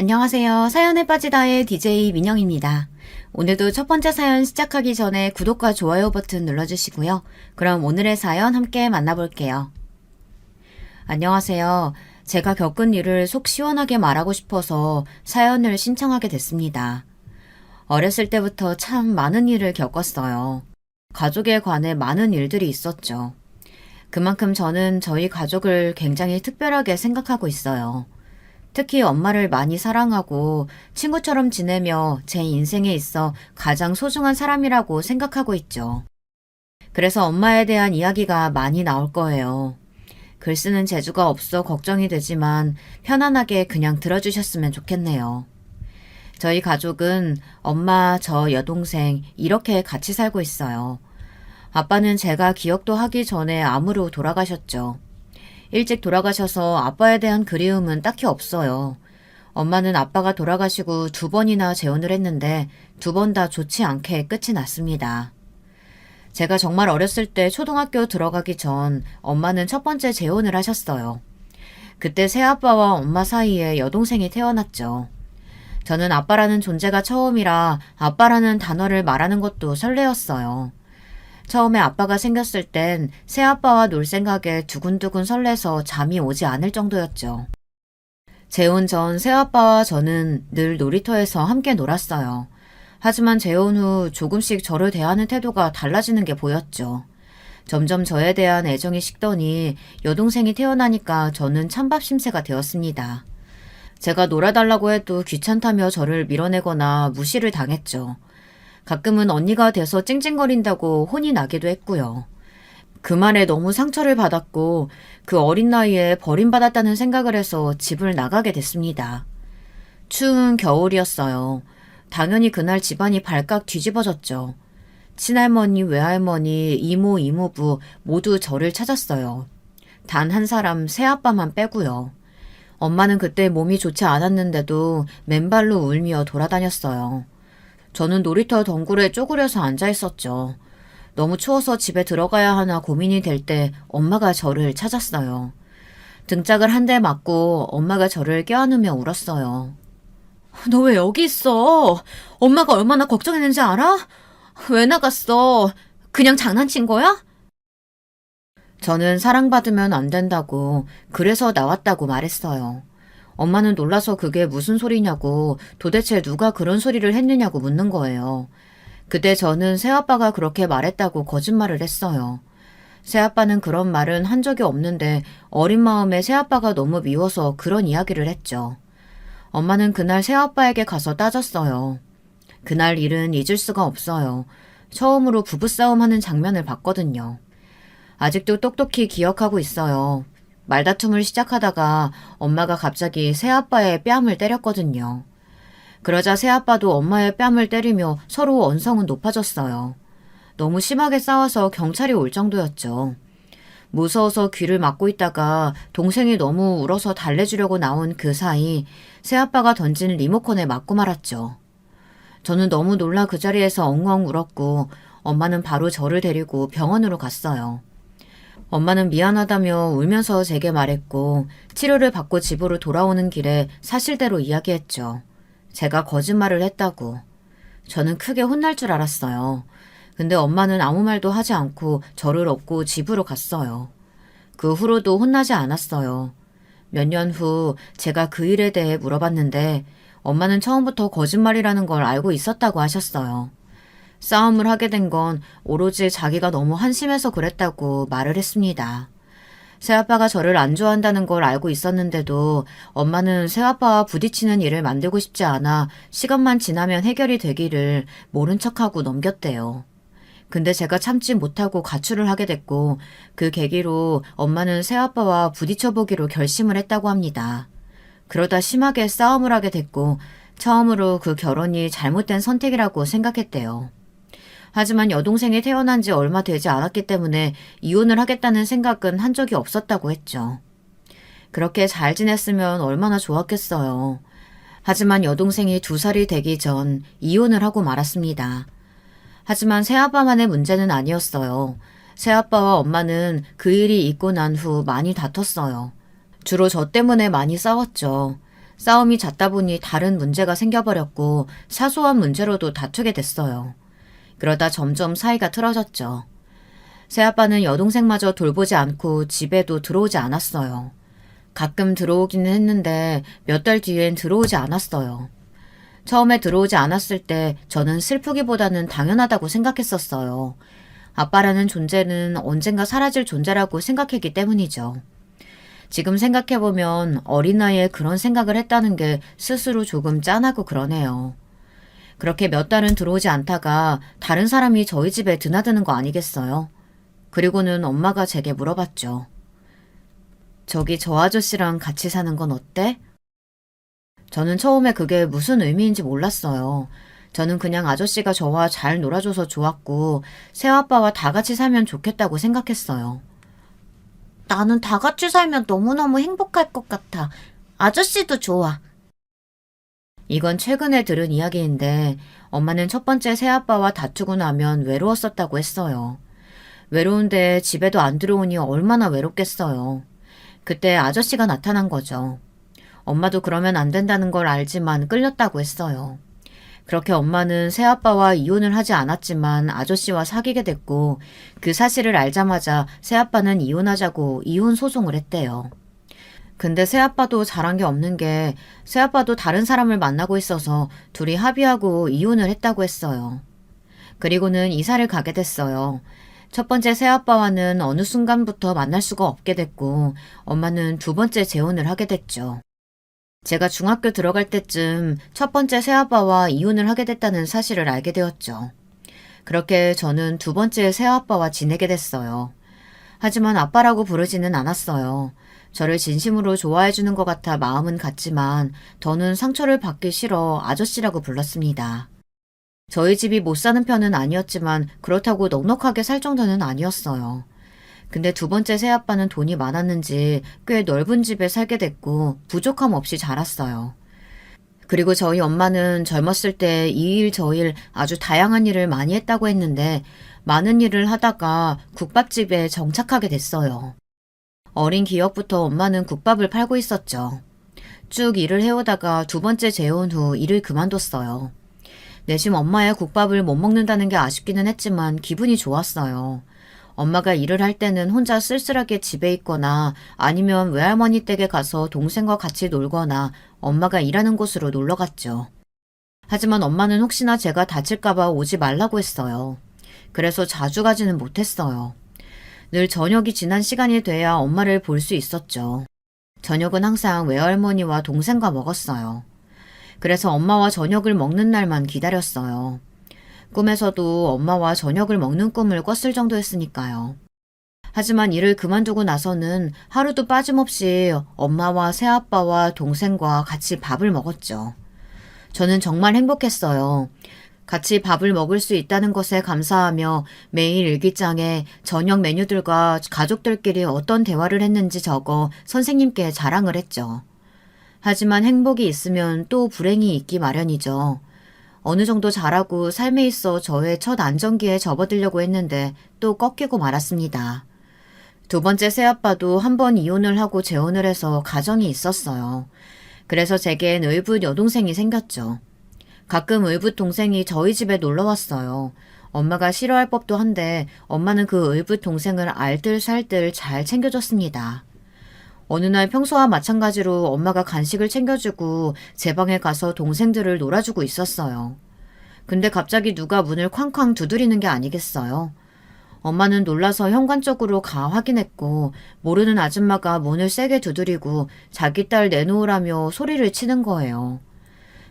안녕하세요. 사연에 빠지다의 DJ 민영입니다. 오늘도 첫 번째 사연 시작하기 전에 구독과 좋아요 버튼 눌러주시고요. 그럼 오늘의 사연 함께 만나볼게요. 안녕하세요. 제가 겪은 일을 속 시원하게 말하고 싶어서 사연을 신청하게 됐습니다. 어렸을 때부터 참 많은 일을 겪었어요. 가족에 관해 많은 일들이 있었죠. 그만큼 저는 저희 가족을 굉장히 특별하게 생각하고 있어요. 특히 엄마를 많이 사랑하고 친구처럼 지내며 제 인생에 있어 가장 소중한 사람이라고 생각하고 있죠. 그래서 엄마에 대한 이야기가 많이 나올 거예요. 글 쓰는 재주가 없어 걱정이 되지만 편안하게 그냥 들어주셨으면 좋겠네요. 저희 가족은 엄마, 저 여동생 이렇게 같이 살고 있어요. 아빠는 제가 기억도 하기 전에 암으로 돌아가셨죠. 일찍 돌아가셔서 아빠에 대한 그리움은 딱히 없어요. 엄마는 아빠가 돌아가시고 2번이나 재혼을 했는데 2번 다 좋지 않게 끝이 났습니다. 제가 정말 어렸을 때 초등학교 들어가기 전 엄마는 첫 번째 재혼을 하셨어요. 그때 새아빠와 엄마 사이에 여동생이 태어났죠. 저는 아빠라는 존재가 처음이라 아빠라는 단어를 말하는 것도 설레었어요. 처음에 아빠가 생겼을 땐 새아빠와 놀 생각에 두근두근 설레서 잠이 오지 않을 정도였죠. 재혼 전 새아빠와 저는 늘 놀이터에서 함께 놀았어요. 하지만 재혼 후 조금씩 저를 대하는 태도가 달라지는 게 보였죠. 점점 저에 대한 애정이 식더니 여동생이 태어나니까 저는 찬밥 심세가 되었습니다. 제가 놀아달라고 해도 귀찮다며 저를 밀어내거나 무시를 당했죠. 가끔은 언니가 돼서 찡찡거린다고 혼이 나기도 했고요. 그 말에 너무 상처를 받았고 그 어린 나이에 버림받았다는 생각을 해서 집을 나가게 됐습니다. 추운 겨울이었어요. 당연히 그날 집안이 발칵 뒤집어졌죠. 친할머니, 외할머니, 이모, 이모부 모두 저를 찾았어요. 단 한 사람 새아빠만 빼고요. 엄마는 그때 몸이 좋지 않았는데도 맨발로 울며 돌아다녔어요. 저는 놀이터 덩굴에 쪼그려서 앉아 있었죠. 너무 추워서 집에 들어가야 하나 고민이 될 때 엄마가 저를 찾았어요. 등짝을 한 대 맞고 엄마가 저를 껴안으며 울었어요. 너 왜 여기 있어? 엄마가 얼마나 걱정했는지 알아? 왜 나갔어? 그냥 장난친 거야? 저는 사랑받으면 안 된다고, 그래서 나왔다고 말했어요. 엄마는 놀라서 그게 무슨 소리냐고, 도대체 누가 그런 소리를 했느냐고 묻는 거예요. 그때 저는 새아빠가 그렇게 말했다고 거짓말을 했어요. 새아빠는 그런 말은 한 적이 없는데 어린 마음에 새아빠가 너무 미워서 그런 이야기를 했죠. 엄마는 그날 새아빠에게 가서 따졌어요. 그날 일은 잊을 수가 없어요. 처음으로 부부싸움 하는 장면을 봤거든요. 아직도 똑똑히 기억하고 있어요. 말다툼을 시작하다가 엄마가 갑자기 새아빠의 뺨을 때렸거든요. 그러자 새아빠도 엄마의 뺨을 때리며 서로 언성은 높아졌어요. 너무 심하게 싸워서 경찰이 올 정도였죠. 무서워서 귀를 막고 있다가 동생이 너무 울어서 달래주려고 나온 그 사이 새아빠가 던진 리모컨에 맞고 말았죠. 저는 너무 놀라 그 자리에서 엉엉 울었고 엄마는 바로 저를 데리고 병원으로 갔어요. 엄마는 미안하다며 울면서 제게 말했고 치료를 받고 집으로 돌아오는 길에 사실대로 이야기했죠. 제가 거짓말을 했다고. 저는 크게 혼날 줄 알았어요. 근데 엄마는 아무 말도 하지 않고 저를 업고 집으로 갔어요. 그 후로도 혼나지 않았어요. 몇 년 후 제가 그 일에 대해 물어봤는데 엄마는 처음부터 거짓말이라는 걸 알고 있었다고 하셨어요. 싸움을 하게 된 건 오로지 자기가 너무 한심해서 그랬다고 말을 했습니다. 새아빠가 저를 안 좋아한다는 걸 알고 있었는데도 엄마는 새아빠와 부딪히는 일을 만들고 싶지 않아 시간만 지나면 해결이 되기를 모른 척하고 넘겼대요. 근데 제가 참지 못하고 가출을 하게 됐고 그 계기로 엄마는 새아빠와 부딪혀보기로 결심을 했다고 합니다. 그러다 심하게 싸움을 하게 됐고 처음으로 그 결혼이 잘못된 선택이라고 생각했대요. 하지만 여동생이 태어난 지 얼마 되지 않았기 때문에 이혼을 하겠다는 생각은 한 적이 없었다고 했죠. 그렇게 잘 지냈으면 얼마나 좋았겠어요. 하지만 여동생이 2살이 되기 전 이혼을 하고 말았습니다. 하지만 새아빠만의 문제는 아니었어요. 새아빠와 엄마는 그 일이 있고 난 후 많이 다퉜어요. 주로 저 때문에 많이 싸웠죠. 싸움이 잦다 보니 다른 문제가 생겨버렸고 사소한 문제로도 다투게 됐어요. 그러다 점점 사이가 틀어졌죠. 새아빠는 여동생마저 돌보지 않고 집에도 들어오지 않았어요. 가끔 들어오기는 했는데 몇 달 뒤엔 들어오지 않았어요. 처음에 들어오지 않았을 때 저는 슬프기보다는 당연하다고 생각했었어요. 아빠라는 존재는 언젠가 사라질 존재라고 생각했기 때문이죠. 지금 생각해보면 어린 나이에 그런 생각을 했다는 게 스스로 조금 짠하고 그러네요. 그렇게 몇 달은 들어오지 않다가 다른 사람이 저희 집에 드나드는 거 아니겠어요? 그리고는 엄마가 제게 물어봤죠. 저기 저 아저씨랑 같이 사는 건 어때? 저는 처음에 그게 무슨 의미인지 몰랐어요. 저는 그냥 아저씨가 저와 잘 놀아줘서 좋았고 새아빠와 다 같이 살면 좋겠다고 생각했어요. 나는 다 같이 살면 너무너무 행복할 것 같아. 아저씨도 좋아. 이건 최근에 들은 이야기인데 엄마는 첫 번째 새아빠와 다투고 나면 외로웠었다고 했어요. 외로운데 집에도 안 들어오니 얼마나 외롭겠어요. 그때 아저씨가 나타난 거죠. 엄마도 그러면 안 된다는 걸 알지만 끌렸다고 했어요. 그렇게 엄마는 새아빠와 이혼을 하지 않았지만 아저씨와 사귀게 됐고 그 사실을 알자마자 새아빠는 이혼하자고 이혼 소송을 했대요. 근데 새아빠도 잘한 게 없는 게 새아빠도 다른 사람을 만나고 있어서 둘이 합의하고 이혼을 했다고 했어요. 그리고는 이사를 가게 됐어요. 첫 번째 새아빠와는 어느 순간부터 만날 수가 없게 됐고 엄마는 두 번째 재혼을 하게 됐죠. 제가 중학교 들어갈 때쯤 첫 번째 새아빠와 이혼을 하게 됐다는 사실을 알게 되었죠. 그렇게 저는 두 번째 새아빠와 지내게 됐어요. 하지만 아빠라고 부르지는 않았어요. 저를 진심으로 좋아해주는 것 같아 마음은 같지만 더는 상처를 받기 싫어 아저씨라고 불렀습니다. 저희 집이 못 사는 편은 아니었지만 그렇다고 넉넉하게 살 정도는 아니었어요. 근데 두 번째 새아빠는 돈이 많았는지 꽤 넓은 집에 살게 됐고 부족함 없이 자랐어요. 그리고 저희 엄마는 젊었을 때 이 일 저 일 아주 다양한 일을 많이 했다고 했는데 많은 일을 하다가 국밥집에 정착하게 됐어요. 어린 기억부터 엄마는 국밥을 팔고 있었죠. 쭉 일을 해오다가 두 번째 재혼 후 일을 그만뒀어요. 내심 엄마의 국밥을 못 먹는다는 게 아쉽기는 했지만 기분이 좋았어요. 엄마가 일을 할 때는 혼자 쓸쓸하게 집에 있거나 아니면 외할머니 댁에 가서 동생과 같이 놀거나 엄마가 일하는 곳으로 놀러 갔죠. 하지만 엄마는 혹시나 제가 다칠까봐 오지 말라고 했어요. 그래서 자주 가지는 못했어요. 늘 저녁이 지난 시간이 돼야 엄마를 볼 수 있었죠. 저녁은 항상 외할머니와 동생과 먹었어요. 그래서 엄마와 저녁을 먹는 날만 기다렸어요. 꿈에서도 엄마와 저녁을 먹는 꿈을 꿨을 정도였으니까요. 하지만 일을 그만두고 나서는 하루도 빠짐없이 엄마와 새아빠와 동생과 같이 밥을 먹었죠. 저는 정말 행복했어요. 같이 밥을 먹을 수 있다는 것에 감사하며 매일 일기장에 저녁 메뉴들과 가족들끼리 어떤 대화를 했는지 적어 선생님께 자랑을 했죠. 하지만 행복이 있으면 또 불행이 있기 마련이죠. 어느 정도 잘하고 삶에 있어 저의 첫 안정기에 접어들려고 했는데 또 꺾이고 말았습니다. 두 번째 새아빠도 한 번 이혼을 하고 재혼을 해서 가정이 있었어요. 그래서 제겐 의붓 여동생이 생겼죠. 가끔 의붓 동생이 저희 집에 놀러 왔어요. 엄마가 싫어할 법도 한데 엄마는 그 의붓 동생을 알뜰살뜰 잘 챙겨줬습니다. 어느 날 평소와 마찬가지로 엄마가 간식을 챙겨주고 제 방에 가서 동생들을 놀아주고 있었어요. 근데 갑자기 누가 문을 쾅쾅 두드리는 게 아니겠어요? 엄마는 놀라서 현관 쪽으로 가 확인했고 모르는 아줌마가 문을 세게 두드리고 자기 딸 내놓으라며 소리를 치는 거예요.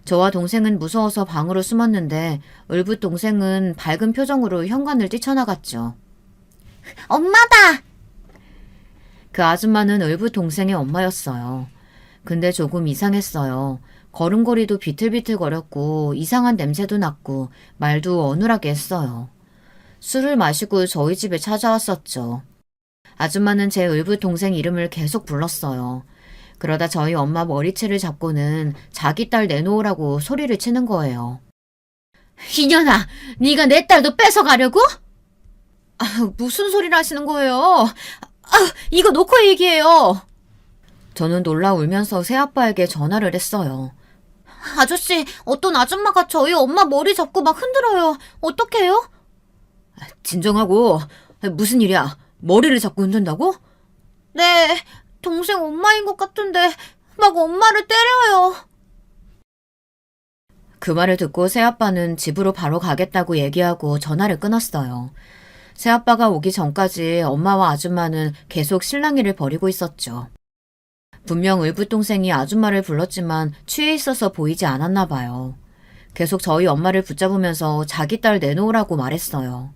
저와 동생은 무서워서 방으로 숨었는데 을붓 동생은 밝은 표정으로 현관을 뛰쳐나갔죠. 엄마다! 그 아줌마는 을붓 동생의 엄마였어요. 근데 조금 이상했어요. 걸음걸이도 비틀비틀거렸고 이상한 냄새도 났고 말도 어눌하게 했어요. 술을 마시고 저희 집에 찾아왔었죠. 아줌마는 제 을붓 동생 이름을 계속 불렀어요. 그러다 저희 엄마 머리채를 잡고는 자기 딸 내놓으라고 소리를 치는 거예요. 이년아, 네가 내 딸도 뺏어가려고? 무슨 소리를 하시는 거예요? 이거 놓고 얘기해요. 저는 놀라 울면서 새아빠에게 전화를 했어요. 아저씨, 어떤 아줌마가 저희 엄마 머리 잡고 막 흔들어요. 어떡해요? 진정하고. 무슨 일이야? 머리를 잡고 흔든다고? 네, 동생 엄마인 것 같은데 막 엄마를 때려요. 그 말을 듣고 새아빠는 집으로 바로 가겠다고 얘기하고 전화를 끊었어요. 새아빠가 오기 전까지 엄마와 아줌마는 계속 실랑이를 벌이고 있었죠. 분명 을붓동생이 아줌마를 불렀지만 취해 있어서 보이지 않았나 봐요. 계속 저희 엄마를 붙잡으면서 자기 딸 내놓으라고 말했어요.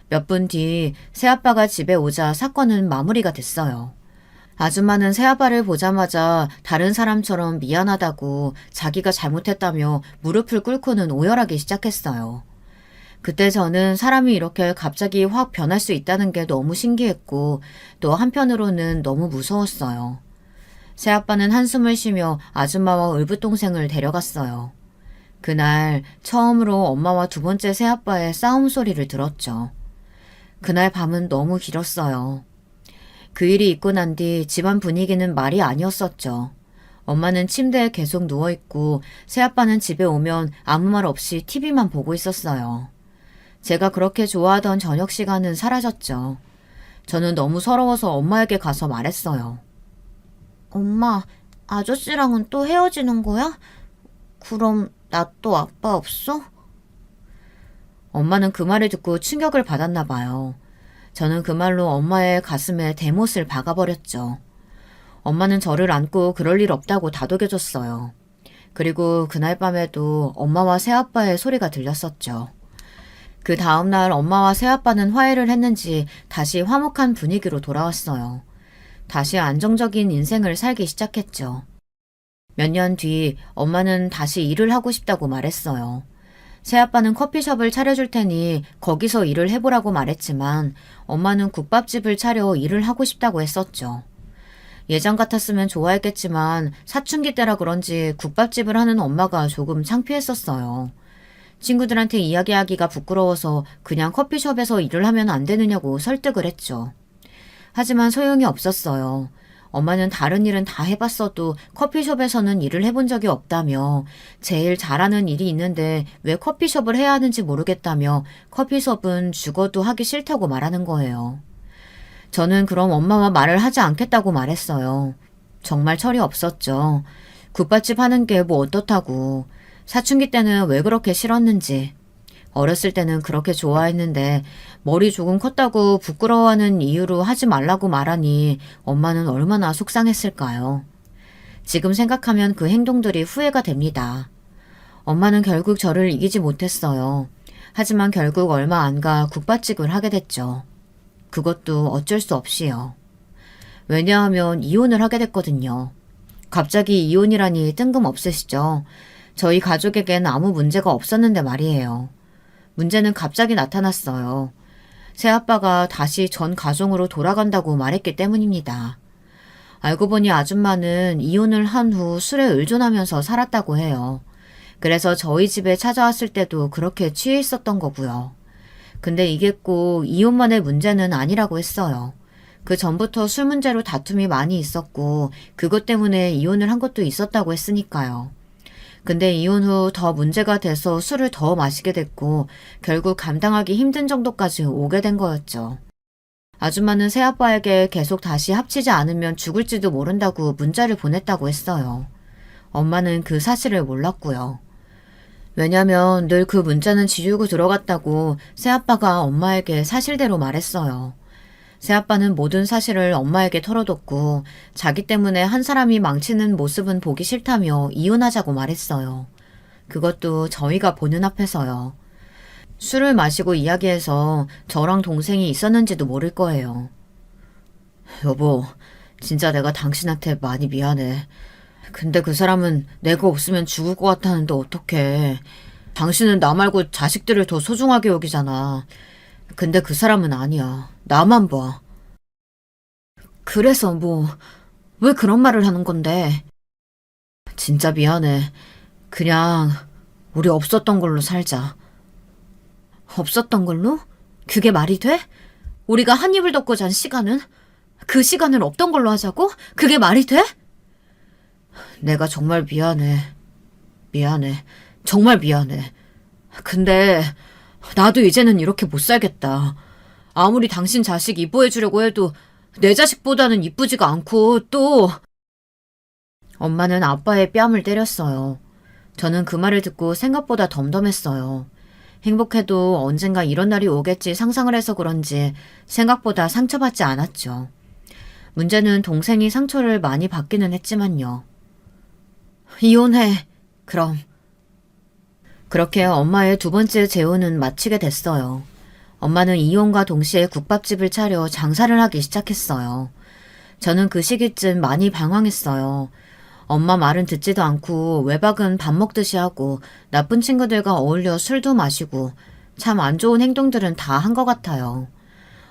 몇 분 뒤 새아빠가 집에 오자 사건은 마무리가 됐어요. 아줌마는 새아빠를 보자마자 다른 사람처럼 미안하다고 자기가 잘못했다며 무릎을 꿇고는 오열하기 시작했어요. 그때 저는 사람이 이렇게 갑자기 확 변할 수 있다는 게 너무 신기했고 또 한편으로는 너무 무서웠어요. 새아빠는 한숨을 쉬며 아줌마와 을붓동생을 데려갔어요. 그날 처음으로 엄마와 두 번째 새아빠의 싸움 소리를 들었죠. 그날 밤은 너무 길었어요. 그 일이 있고 난 뒤 집안 분위기는 말이 아니었었죠. 엄마는 침대에 계속 누워있고 새아빠는 집에 오면 아무 말 없이 TV만 보고 있었어요. 제가 그렇게 좋아하던 저녁 시간은 사라졌죠. 저는 너무 서러워서 엄마에게 가서 말했어요. 엄마, 아저씨랑은 또 헤어지는 거야? 그럼 나 또 아빠 없어? 엄마는 그 말을 듣고 충격을 받았나 봐요. 저는 그 말로 엄마의 가슴에 대못을 박아버렸죠. 엄마는 저를 안고 그럴 일 없다고 다독여줬어요. 그리고 그날 밤에도 엄마와 새아빠의 소리가 들렸었죠. 그 다음날 엄마와 새아빠는 화해를 했는지 다시 화목한 분위기로 돌아왔어요. 다시 안정적인 인생을 살기 시작했죠. 몇 년 뒤 엄마는 다시 일을 하고 싶다고 말했어요. 새아빠는 커피숍을 차려줄 테니 거기서 일을 해보라고 말했지만 엄마는 국밥집을 차려 일을 하고 싶다고 했었죠. 예전 같았으면 좋아했겠지만 사춘기 때라 그런지 국밥집을 하는 엄마가 조금 창피했었어요. 친구들한테 이야기하기가 부끄러워서 그냥 커피숍에서 일을 하면 안 되느냐고 설득을 했죠. 하지만 소용이 없었어요. 엄마는 다른 일은 다 해봤어도 커피숍에서는 일을 해본 적이 없다며 제일 잘하는 일이 있는데 왜 커피숍을 해야 하는지 모르겠다며 커피숍은 죽어도 하기 싫다고 말하는 거예요. 저는 그럼 엄마와 말을 하지 않겠다고 말했어요. 정말 철이 없었죠. 국밥집 하는 게 뭐 어떻다고. 사춘기 때는 왜 그렇게 싫었는지. 어렸을 때는 그렇게 좋아했는데 머리 조금 컸다고 부끄러워하는 이유로 하지 말라고 말하니 엄마는 얼마나 속상했을까요? 지금 생각하면 그 행동들이 후회가 됩니다. 엄마는 결국 저를 이기지 못했어요. 하지만 결국 얼마 안 가 국밥집을 하게 됐죠. 그것도 어쩔 수 없이요. 왜냐하면 이혼을 하게 됐거든요. 갑자기 이혼이라니 뜬금없으시죠? 저희 가족에겐 아무 문제가 없었는데 말이에요. 문제는 갑자기 나타났어요. 새아빠가 다시 전 가정으로 돌아간다고 말했기 때문입니다. 알고 보니 아줌마는 이혼을 한 후 술에 의존하면서 살았다고 해요. 그래서 저희 집에 찾아왔을 때도 그렇게 취해 있었던 거고요. 근데 이게 꼭 이혼만의 문제는 아니라고 했어요. 그 전부터 술 문제로 다툼이 많이 있었고 그것 때문에 이혼을 한 것도 있었다고 했으니까요. 근데 이혼 후 더 문제가 돼서 술을 더 마시게 됐고 결국 감당하기 힘든 정도까지 오게 된 거였죠. 아줌마는 새아빠에게 계속 다시 합치지 않으면 죽을지도 모른다고 문자를 보냈다고 했어요. 엄마는 그 사실을 몰랐고요. 왜냐면 늘 그 문자는 지우고 들어갔다고 새아빠가 엄마에게 사실대로 말했어요. 새아빠는 모든 사실을 엄마에게 털어뒀고 자기 때문에 한 사람이 망치는 모습은 보기 싫다며 이혼하자고 말했어요. 그것도 저희가 보는 앞에서요. 술을 마시고 이야기해서 저랑 동생이 있었는지도 모를 거예요. 여보, 진짜 내가 당신한테 많이 미안해. 근데 그 사람은 내가 없으면 죽을 것 같다는데 어떡해. 당신은 나 말고 자식들을 더 소중하게 여기잖아. 근데 그 사람은 아니야. 나만 봐. 그래서 왜 그런 말을 하는 건데? 진짜 미안해. 그냥 우리 없었던 걸로 살자. 없었던 걸로? 그게 말이 돼? 우리가 한 입을 덮고 잔 시간은? 그 시간을 없던 걸로 하자고? 그게 말이 돼? 내가 정말 미안해. 미안해. 정말 미안해. 근데 나도 이제는 이렇게 못 살겠다. 아무리 당신 자식 이뻐해주려고 해도 내 자식보다는 이쁘지가 않고 또 엄마는 아빠의 뺨을 때렸어요. 저는 그 말을 듣고 생각보다 덤덤했어요. 행복해도 언젠가 이런 날이 오겠지 상상을 해서 그런지 생각보다 상처받지 않았죠. 문제는 동생이 상처를 많이 받기는 했지만요. 이혼해. 그럼. 그렇게 엄마의 두 번째 재혼은 마치게 됐어요. 엄마는 이혼과 동시에 국밥집을 차려 장사를 하기 시작했어요. 저는 그 시기쯤 많이 방황했어요. 엄마 말은 듣지도 않고 외박은 밥 먹듯이 하고 나쁜 친구들과 어울려 술도 마시고 참 안 좋은 행동들은 다 한 것 같아요.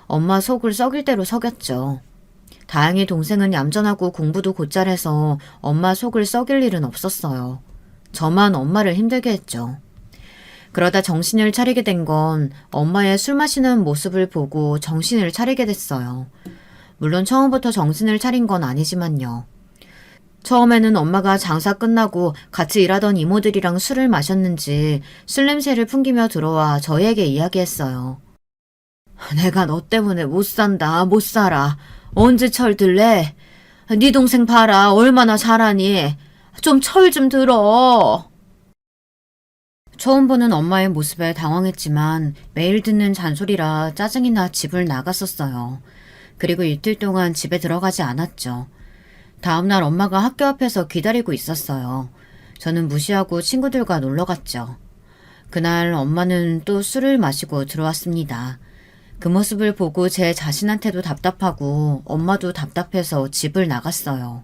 엄마 속을 썩일 대로 속였죠. 다행히 동생은 얌전하고 공부도 곧잘해서 엄마 속을 썩일 일은 없었어요. 저만 엄마를 힘들게 했죠. 그러다 정신을 차리게 된 건 엄마의 술 마시는 모습을 보고 정신을 차리게 됐어요. 물론 처음부터 정신을 차린 건 아니지만요. 처음에는 엄마가 장사 끝나고 같이 일하던 이모들이랑 술을 마셨는지 술 냄새를 풍기며 들어와 저희에게 이야기했어요. 내가 너 때문에 못 산다, 못 살아. 언제 철들래? 네 동생 봐라, 얼마나 잘하니? 좀 철 좀 들어. 처음 보는 엄마의 모습에 당황했지만 매일 듣는 잔소리라 짜증이 나 집을 나갔었어요. 그리고 이틀 동안 집에 들어가지 않았죠. 다음날 엄마가 학교 앞에서 기다리고 있었어요. 저는 무시하고 친구들과 놀러 갔죠. 그날 엄마는 또 술을 마시고 들어왔습니다. 그 모습을 보고 제 자신한테도 답답하고 엄마도 답답해서 집을 나갔어요.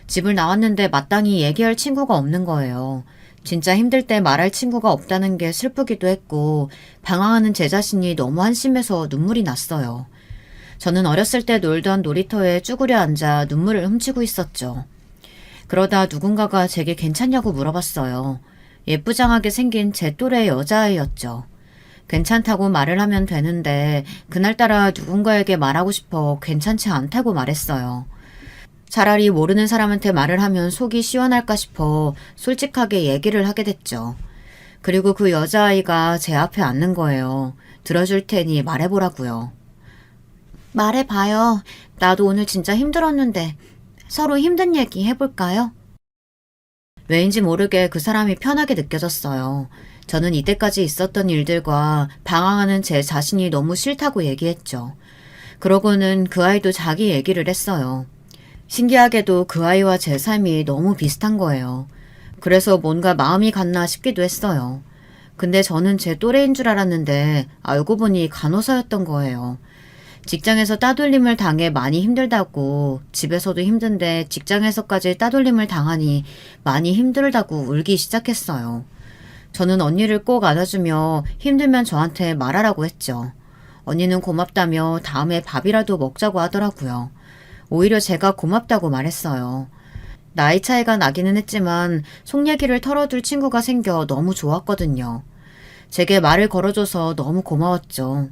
집을 나왔는데 마땅히 얘기할 친구가 없는 거예요. 진짜 힘들 때 말할 친구가 없다는 게 슬프기도 했고 방황하는 제 자신이 너무 한심해서 눈물이 났어요. 저는 어렸을 때 놀던 놀이터에 쭈그려 앉아 눈물을 훔치고 있었죠. 그러다 누군가가 제게 괜찮냐고 물어봤어요. 예쁘장하게 생긴 제 또래 여자아이였죠. 괜찮다고 말을 하면 되는데 그날따라 누군가에게 말하고 싶어 괜찮지 않다고 말했어요. 차라리 모르는 사람한테 말을 하면 속이 시원할까 싶어 솔직하게 얘기를 하게 됐죠. 그리고 그 여자아이가 제 앞에 앉는 거예요. 들어줄 테니 말해보라고요. 말해봐요. 나도 오늘 진짜 힘들었는데 서로 힘든 얘기 해볼까요? 왜인지 모르게 그 사람이 편하게 느껴졌어요. 저는 이때까지 있었던 일들과 방황하는 제 자신이 너무 싫다고 얘기했죠. 그러고는 그 아이도 자기 얘기를 했어요. 신기하게도 그 아이와 제 삶이 너무 비슷한 거예요. 그래서 뭔가 마음이 갔나 싶기도 했어요. 근데 저는 제 또래인 줄 알았는데 알고 보니 간호사였던 거예요. 직장에서 따돌림을 당해 많이 힘들다고, 집에서도 힘든데 직장에서까지 따돌림을 당하니 많이 힘들다고 울기 시작했어요. 저는 언니를 꼭 안아주며 힘들면 저한테 말하라고 했죠. 언니는 고맙다며 다음에 밥이라도 먹자고 하더라고요. 오히려 제가 고맙다고 말했어요. 나이 차이가 나기는 했지만 속 얘기를 털어둘 친구가 생겨 너무 좋았거든요. 제게 말을 걸어줘서 너무 고마웠죠.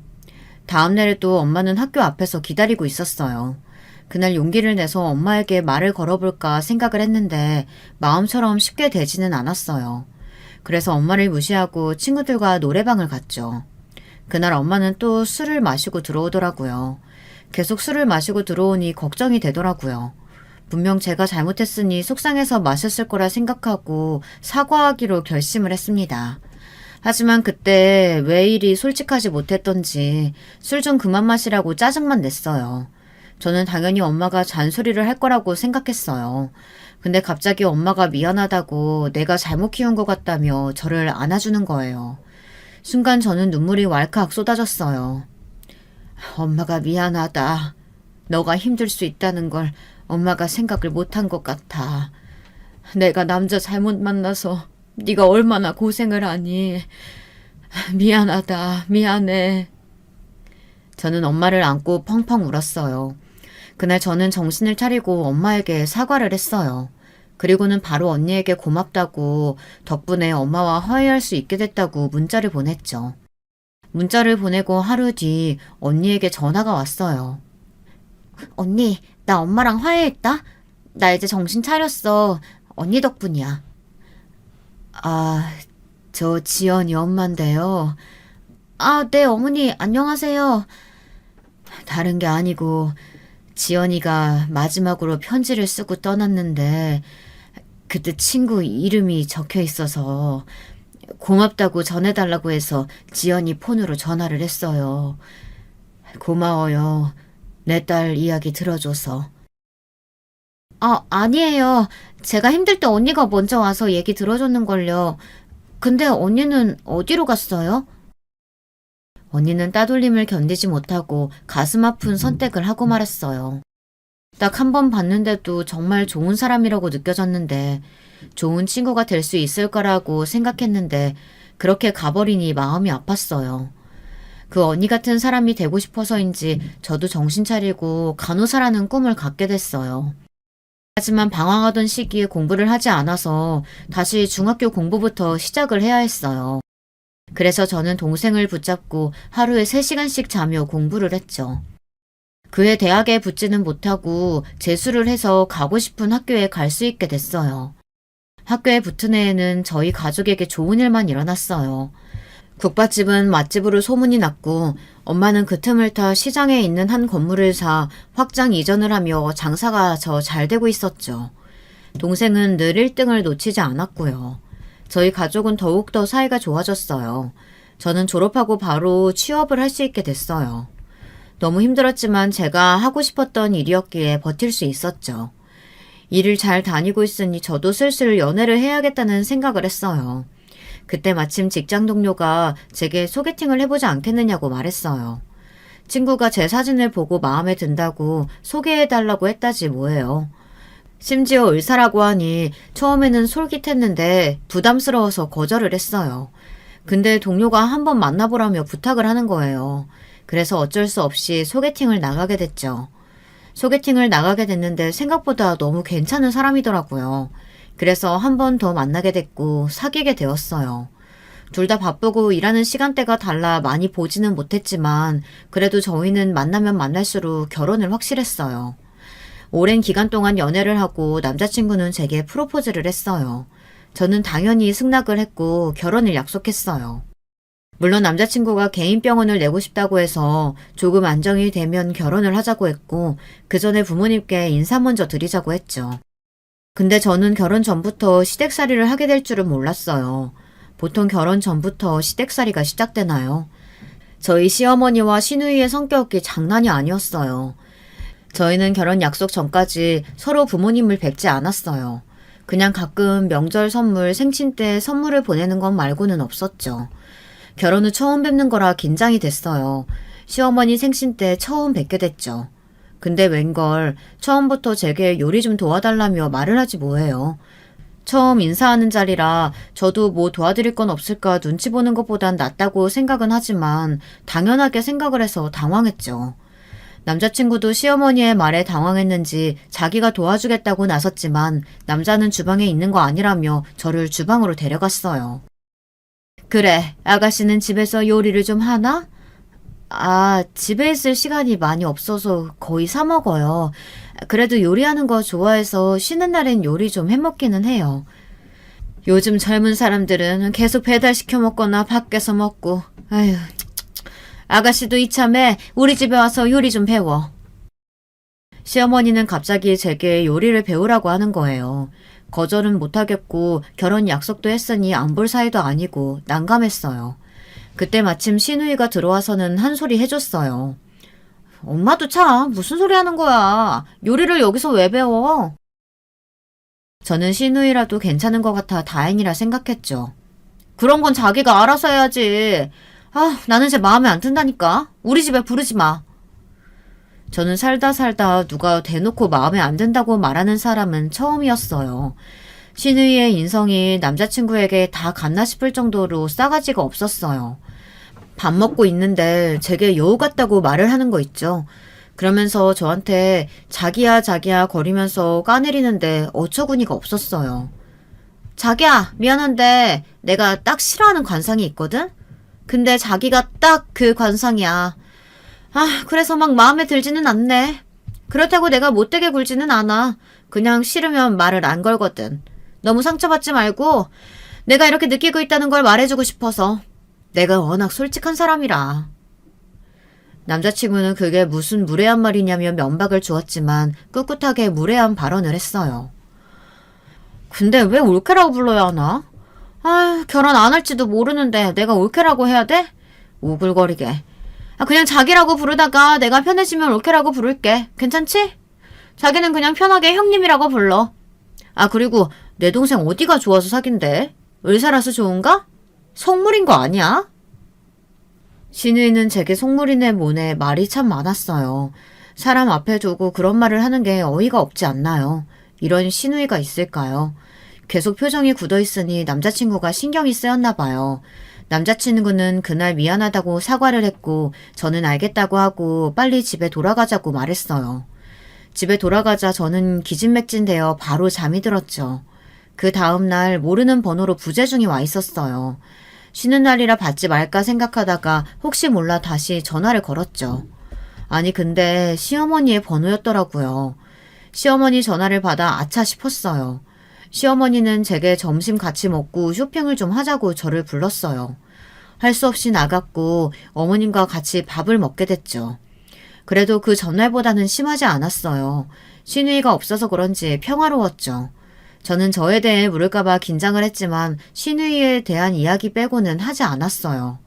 다음 날에도 엄마는 학교 앞에서 기다리고 있었어요. 그날 용기를 내서 엄마에게 말을 걸어볼까 생각을 했는데 마음처럼 쉽게 되지는 않았어요. 그래서 엄마를 무시하고 친구들과 노래방을 갔죠. 그날 엄마는 또 술을 마시고 들어오더라고요. 계속 술을 마시고 들어오니 걱정이 되더라고요. 분명 제가 잘못했으니 속상해서 마셨을 거라 생각하고 사과하기로 결심을 했습니다. 하지만 그때 왜 이리 솔직하지 못했던지 술 좀 그만 마시라고 짜증만 냈어요. 저는 당연히 엄마가 잔소리를 할 거라고 생각했어요. 근데 갑자기 엄마가 미안하다고 내가 잘못 키운 것 같다며 저를 안아주는 거예요. 순간 저는 눈물이 왈칵 쏟아졌어요. 엄마가 미안하다. 너가 힘들 수 있다는 걸 엄마가 생각을 못한 것 같아. 내가 남자 잘못 만나서 네가 얼마나 고생을 하니. 미안하다. 미안해. 저는 엄마를 안고 펑펑 울었어요. 그날 저는 정신을 차리고 엄마에게 사과를 했어요. 그리고는 바로 언니에게 고맙다고 덕분에 엄마와 화해할 수 있게 됐다고 문자를 보냈죠. 문자를 보내고 하루 뒤 언니에게 전화가 왔어요. 언니, 나 엄마랑 화해했다? 나 이제 정신 차렸어. 언니 덕분이야. 아, 저 지연이 엄마인데요. 아, 네, 어머니, 안녕하세요. 다른 게 아니고, 지연이가 마지막으로 편지를 쓰고 떠났는데, 그때 친구 이름이 적혀 있어서, 고맙다고 전해달라고 해서 지연이 폰으로 전화를 했어요. 고마워요. 내 딸 이야기 들어줘서. 아, 아니에요. 제가 힘들 때 언니가 먼저 와서 얘기 들어줬는걸요. 근데 언니는 어디로 갔어요? 언니는 따돌림을 견디지 못하고 가슴 아픈 선택을 하고 말았어요. 딱 한 번 봤는데도 정말 좋은 사람이라고 느껴졌는데, 좋은 친구가 될 수 있을 거라고 생각했는데, 그렇게 가버리니 마음이 아팠어요. 그 언니 같은 사람이 되고 싶어서인지 저도 정신 차리고 간호사라는 꿈을 갖게 됐어요. 하지만 방황하던 시기에 공부를 하지 않아서 다시 중학교 공부부터 시작을 해야 했어요. 그래서 저는 동생을 붙잡고 하루에 3시간씩 자며 공부를 했죠. 그의 대학에 붙지는 못하고 재수를 해서 가고 싶은 학교에 갈 수 있게 됐어요. 학교에 붙은 해에는 저희 가족에게 좋은 일만 일어났어요. 국밥집은 맛집으로 소문이 났고 엄마는 그 틈을 타 시장에 있는 한 건물을 사 확장 이전을 하며 장사가 저 잘 되고 있었죠. 동생은 늘 1등을 놓치지 않았고요. 저희 가족은 더욱더 사이가 좋아졌어요. 저는 졸업하고 바로 취업을 할 수 있게 됐어요. 너무 힘들었지만 제가 하고 싶었던 일이었기에 버틸 수 있었죠. 일을 잘 다니고 있으니 저도 슬슬 연애를 해야겠다는 생각을 했어요. 그때 마침 직장 동료가 제게 소개팅을 해보지 않겠느냐고 말했어요. 친구가 제 사진을 보고 마음에 든다고 소개해달라고 했다지 뭐예요. 심지어 의사라고 하니 처음에는 솔깃했는데 부담스러워서 거절을 했어요. 근데 동료가 한번 만나보라며 부탁을 하는 거예요. 그래서 어쩔 수 없이 소개팅을 나가게 됐죠. 소개팅을 나가게 됐는데 생각보다 너무 괜찮은 사람이더라고요. 그래서 한 번 더 만나게 됐고 사귀게 되었어요. 둘 다 바쁘고 일하는 시간대가 달라 많이 보지는 못했지만 그래도 저희는 만나면 만날수록 결혼을 확실했어요. 오랜 기간 동안 연애를 하고 남자친구는 제게 프로포즈를 했어요. 저는 당연히 승낙을 했고 결혼을 약속했어요. 물론 남자친구가 개인 병원을 내고 싶다고 해서 조금 안정이 되면 결혼을 하자고 했고 그 전에 부모님께 인사 먼저 드리자고 했죠. 근데 저는 결혼 전부터 시댁살이를 하게 될 줄은 몰랐어요. 보통 결혼 전부터 시댁살이가 시작되나요? 저희 시어머니와 시누이의 성격이 장난이 아니었어요. 저희는 결혼 약속 전까지 서로 부모님을 뵙지 않았어요. 그냥 가끔 명절 선물, 생신 때 선물을 보내는 것 말고는 없었죠. 결혼 후 처음 뵙는 거라 긴장이 됐어요. 시어머니 생신 때 처음 뵙게 됐죠. 근데 웬걸 처음부터 제게 요리 좀 도와달라며 말을 하지 뭐해요. 처음 인사하는 자리라 저도 뭐 도와드릴 건 없을까 눈치 보는 것보단 낫다고 생각은 하지만 당연하게 생각을 해서 당황했죠. 남자친구도 시어머니의 말에 당황했는지 자기가 도와주겠다고 나섰지만 남자는 주방에 있는 거 아니라며 저를 주방으로 데려갔어요. 그래, 아가씨는 집에서 요리를 좀 하나? 아, 집에 있을 시간이 많이 없어서 거의 사 먹어요. 그래도 요리하는 거 좋아해서 쉬는 날엔 요리 좀 해먹기는 해요. 요즘 젊은 사람들은 계속 배달시켜 먹거나 밖에서 먹고, 아휴, 아가씨도 이참에 우리 집에 와서 요리 좀 배워. 시어머니는 갑자기 제게 요리를 배우라고 하는 거예요. 거절은 못하겠고 결혼 약속도 했으니 안 볼 사이도 아니고 난감했어요. 그때 마침 시누이가 들어와서는 한 소리 해줬어요. 엄마도 참 무슨 소리 하는 거야. 요리를 여기서 왜 배워? 저는 시누이라도 괜찮은 것 같아 다행이라 생각했죠. 그런 건 자기가 알아서 해야지. 아, 나는 제 마음에 안 든다니까. 우리 집에 부르지 마. 저는 살다 누가 대놓고 마음에 안 든다고 말하는 사람은 처음이었어요. 시누이의 인성이 남자친구에게 다 갔나 싶을 정도로 싸가지가 없었어요. 밥 먹고 있는데 제게 여우 같다고 말을 하는 거 있죠. 그러면서 저한테 자기야 거리면서 까내리는데 어처구니가 없었어요. 자기야, 미안한데 내가 딱 싫어하는 관상이 있거든? 근데 자기가 딱 그 관상이야. 아, 그래서 막 마음에 들지는 않네. 그렇다고 내가 못되게 굴지는 않아. 그냥 싫으면 말을 안 걸거든. 너무 상처받지 말고 내가 이렇게 느끼고 있다는 걸 말해주고 싶어서. 내가 워낙 솔직한 사람이라. 남자친구는 그게 무슨 무례한 말이냐며 면박을 주었지만 꿋꿋하게 무례한 발언을 했어요. 근데 왜 올케라고 불러야 하나? 결혼 안 할지도 모르는데 내가 올케라고 해야 돼? 오글거리게. 그냥 자기라고 부르다가 내가 편해지면 올케라고 부를게. 괜찮지? 자기는 그냥 편하게 형님이라고 불러. 그리고 내 동생 어디가 좋아서 사귄대? 의사라서 좋은가? 속물인 거 아니야? 신우이는 제게 속물이네 뭐네 말이 참 많았어요. 사람 앞에 두고 그런 말을 하는 게 어이가 없지 않나요? 이런 신우이가 있을까요? 계속 표정이 굳어있으니 남자친구가 신경이 쓰였나 봐요. 남자친구는 그날 미안하다고 사과를 했고 저는 알겠다고 하고 빨리 집에 돌아가자고 말했어요. 집에 돌아가자 저는 기진맥진되어 바로 잠이 들었죠. 그 다음날 모르는 번호로 부재중이 와 있었어요. 쉬는 날이라 받지 말까 생각하다가 혹시 몰라 다시 전화를 걸었죠. 아니 근데 시어머니의 번호였더라고요. 시어머니 전화를 받아 아차 싶었어요. 시어머니는 제게 점심 같이 먹고 쇼핑을 좀 하자고 저를 불렀어요. 할 수 없이 나갔고 어머님과 같이 밥을 먹게 됐죠. 그래도 그 전날보다는 심하지 않았어요. 신우이가 없어서 그런지 평화로웠죠. 저는 저에 대해 물을까봐 긴장을 했지만 신우이에 대한 이야기 빼고는 하지 않았어요.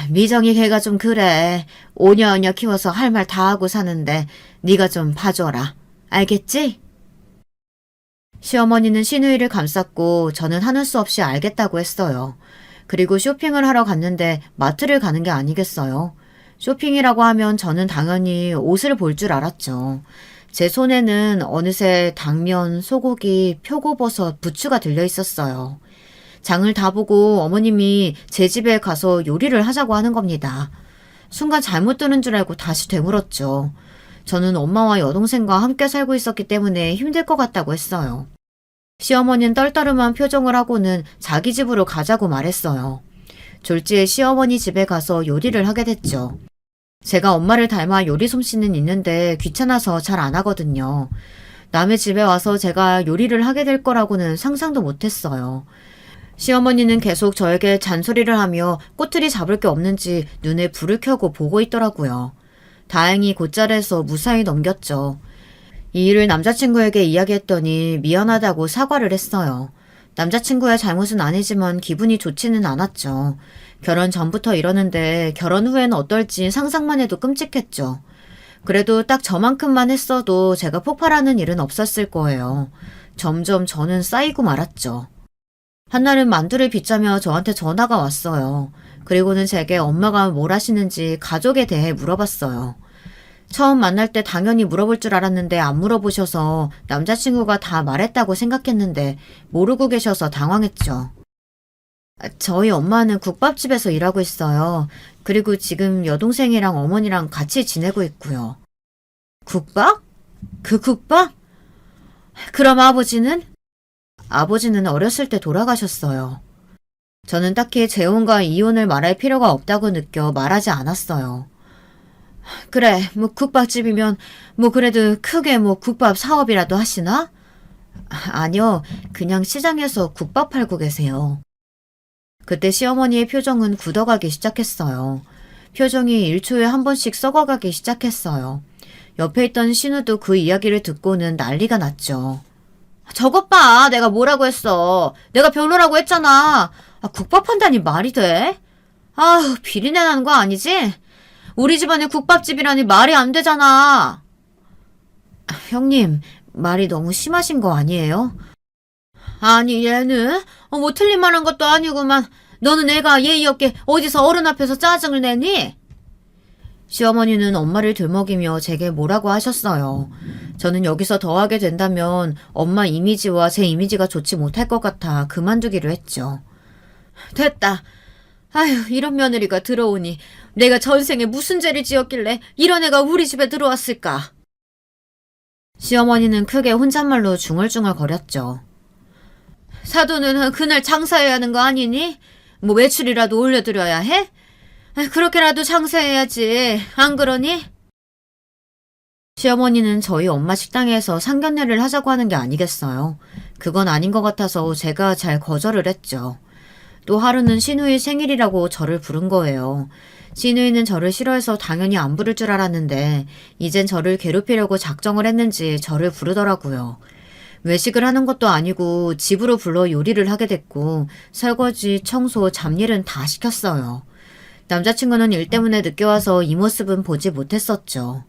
미정이 걔가 좀 그래. 오녀오녀 키워서 할 말 다 하고 사는데 네가 좀 봐줘라. 알겠지? 시어머니는 신우이를 감쌌고 저는 하는 수 없이 알겠다고 했어요. 그리고 쇼핑을 하러 갔는데 마트를 가는 게 아니겠어요. 쇼핑이라고 하면 저는 당연히 옷을 볼 줄 알았죠. 제 손에는 어느새 당면, 소고기, 표고버섯, 부추가 들려 있었어요. 장을 다 보고 어머님이 제 집에 가서 요리를 하자고 하는 겁니다. 순간 잘못 들은 줄 알고 다시 되물었죠. 저는 엄마와 여동생과 함께 살고 있었기 때문에 힘들 것 같다고 했어요. 시어머니는 떨떠름한 표정을 하고는 자기 집으로 가자고 말했어요. 졸지에 시어머니 집에 가서 요리를 하게 됐죠. 제가 엄마를 닮아 요리 솜씨는 있는데 귀찮아서 잘 안 하거든요. 남의 집에 와서 제가 요리를 하게 될 거라고는 상상도 못했어요. 시어머니는 계속 저에게 잔소리를 하며 꼬투리 잡을 게 없는지 눈에 불을 켜고 보고 있더라고요. 다행히 곧잘해서 무사히 넘겼죠. 이 일을 남자친구에게 이야기했더니 미안하다고 사과를 했어요. 남자친구의 잘못은 아니지만 기분이 좋지는 않았죠. 결혼 전부터 이러는데 결혼 후에는 어떨지 상상만 해도 끔찍했죠. 그래도 딱 저만큼만 했어도 제가 폭발하는 일은 없었을 거예요. 점점 저는 쌓이고 말았죠. 한날은 만두를 빚자며 저한테 전화가 왔어요. 그리고는 제게 엄마가 뭘 하시는지 가족에 대해 물어봤어요. 처음 만날 때 당연히 물어볼 줄 알았는데 안 물어보셔서 남자친구가 다 말했다고 생각했는데 모르고 계셔서 당황했죠. 저희 엄마는 국밥집에서 일하고 있어요. 그리고 지금 여동생이랑 어머니랑 같이 지내고 있고요. 국밥? 그 국밥? 그럼 아버지는? 아버지는 어렸을 때 돌아가셨어요. 저는 딱히 재혼과 이혼을 말할 필요가 없다고 느껴 말하지 않았어요. 그래, 국밥집이면 그래도 크게 국밥 사업이라도 하시나? 아니요, 그냥 시장에서 국밥 팔고 계세요. 그때 시어머니의 표정은 굳어가기 시작했어요. 표정이 1초에 한 번씩 썩어가기 시작했어요. 옆에 있던 신우도 그 이야기를 듣고는 난리가 났죠. 저것 봐, 내가 뭐라고 했어. 내가 별로라고 했잖아. 국밥 한다니 말이 돼? 비린내 나는 거 아니지? 우리 집안에 국밥집이라니 말이 안 되잖아. 형님, 말이 너무 심하신 거 아니에요? 아니, 얘는 틀린 말 한 것도 아니구만. 너는 애가 예의 없게 어디서 어른 앞에서 짜증을 내니? 시어머니는 엄마를 들먹이며 제게 뭐라고 하셨어요. 저는 여기서 더 하게 된다면 엄마 이미지와 제 이미지가 좋지 못할 것 같아 그만두기로 했죠. 됐다. 이런 며느리가 들어오니 내가 전생에 무슨 죄를 지었길래 이런 애가 우리 집에 들어왔을까? 시어머니는 크게 혼잣말로 중얼중얼 거렸죠. 사돈은 그날 장사해야 하는 거 아니니? 외출이라도 올려드려야 해? 그렇게라도 장사해야지. 안 그러니? 시어머니는 저희 엄마 식당에서 상견례를 하자고 하는 게 아니겠어요. 그건 아닌 것 같아서 제가 잘 거절을 했죠. 또 하루는 신우이 생일이라고 저를 부른 거예요. 신우이는 저를 싫어해서 당연히 안 부를 줄 알았는데 이젠 저를 괴롭히려고 작정을 했는지 저를 부르더라고요. 외식을 하는 것도 아니고 집으로 불러 요리를 하게 됐고 설거지, 청소, 잡일은 다 시켰어요. 남자친구는 일 때문에 늦게 와서 이 모습은 보지 못했었죠.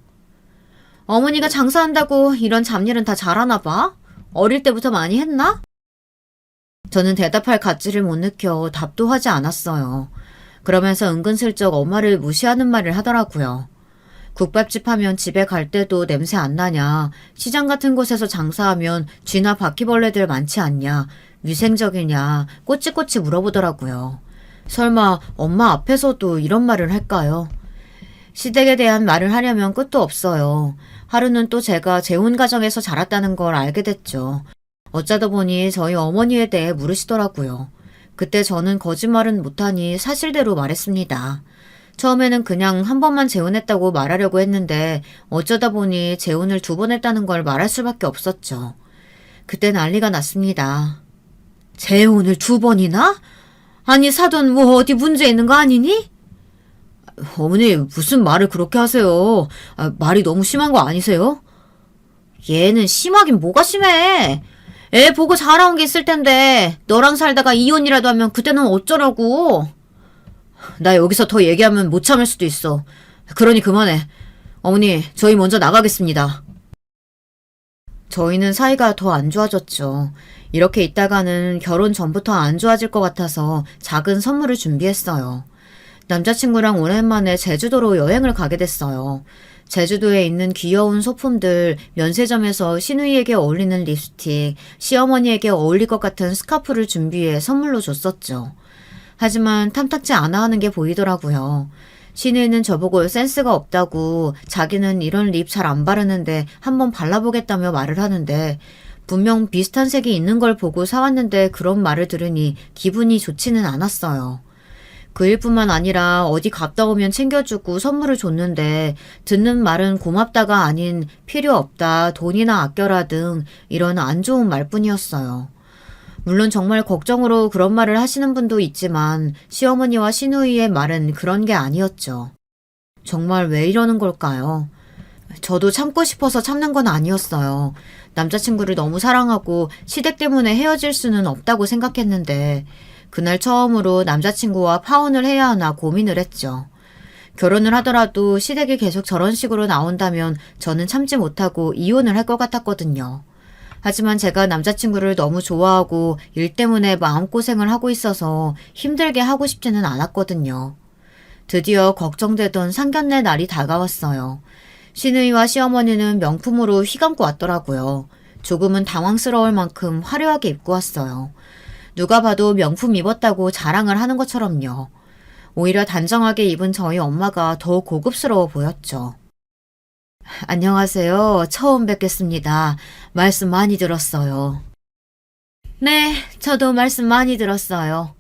어머니가 장사한다고 이런 잡일은 다 잘하나 봐? 어릴 때부터 많이 했나? 저는 대답할 가치를 못 느껴 답도 하지 않았어요. 그러면서 은근슬쩍 엄마를 무시하는 말을 하더라고요. 국밥집 하면 집에 갈 때도 냄새 안 나냐, 시장 같은 곳에서 장사하면 쥐나 바퀴벌레들 많지 않냐, 위생적이냐, 꼬치꼬치 물어보더라고요. 설마 엄마 앞에서도 이런 말을 할까요? 시댁에 대한 말을 하려면 끝도 없어요. 하루는 또 제가 재혼 가정에서 자랐다는 걸 알게 됐죠. 어쩌다 보니 저희 어머니에 대해 물으시더라고요. 그때 저는 거짓말은 못하니 사실대로 말했습니다. 처음에는 그냥 한 번만 재혼했다고 말하려고 했는데 어쩌다 보니 재혼을 2번 했다는 걸 말할 수밖에 없었죠. 그때 난리가 났습니다. 재혼을 2번이나? 아니 사돈 뭐 어디 문제 있는 거 아니니? 어머니 무슨 말을 그렇게 하세요. 말이 너무 심한 거 아니세요? 얘는 심하긴 뭐가 심해. 애 보고 자라온 게 있을 텐데 너랑 살다가 이혼이라도 하면 그때는 어쩌라고. 나 여기서 더 얘기하면 못 참을 수도 있어. 그러니 그만해. 어머니 저희 먼저 나가겠습니다. 저희는 사이가 더 안 좋아졌죠. 이렇게 있다가는 결혼 전부터 안 좋아질 것 같아서 작은 선물을 준비했어요. 남자친구랑 오랜만에 제주도로 여행을 가게 됐어요. 제주도에 있는 귀여운 소품들, 면세점에서 시누이에게 어울리는 립스틱, 시어머니에게 어울릴 것 같은 스카프를 준비해 선물로 줬었죠. 하지만 탐탁지 않아 하는 게 보이더라고요. 시누이는 저보고 센스가 없다고 자기는 이런 립 잘 안 바르는데 한번 발라보겠다며 말을 하는데 분명 비슷한 색이 있는 걸 보고 사왔는데 그런 말을 들으니 기분이 좋지는 않았어요. 그 일뿐만 아니라 어디 갔다 오면 챙겨주고 선물을 줬는데 듣는 말은 고맙다가 아닌 필요 없다, 돈이나 아껴라 등 이런 안 좋은 말뿐이었어요. 물론 정말 걱정으로 그런 말을 하시는 분도 있지만 시어머니와 시누이의 말은 그런 게 아니었죠. 정말 왜 이러는 걸까요? 저도 참고 싶어서 참는 건 아니었어요. 남자친구를 너무 사랑하고 시댁 때문에 헤어질 수는 없다고 생각했는데 그날 처음으로 남자친구와 파혼을 해야 하나 고민을 했죠. 결혼을 하더라도 시댁이 계속 저런 식으로 나온다면 저는 참지 못하고 이혼을 할 것 같았거든요. 하지만 제가 남자친구를 너무 좋아하고 일 때문에 마음고생을 하고 있어서 힘들게 하고 싶지는 않았거든요. 드디어 걱정되던 상견례 날이 다가왔어요. 시누이와 시어머니는 명품으로 휘감고 왔더라고요. 조금은 당황스러울 만큼 화려하게 입고 왔어요. 누가 봐도 명품 입었다고 자랑을 하는 것처럼요. 오히려 단정하게 입은 저희 엄마가 더 고급스러워 보였죠. 안녕하세요. 처음 뵙겠습니다. 말씀 많이 들었어요. 네, 저도 말씀 많이 들었어요.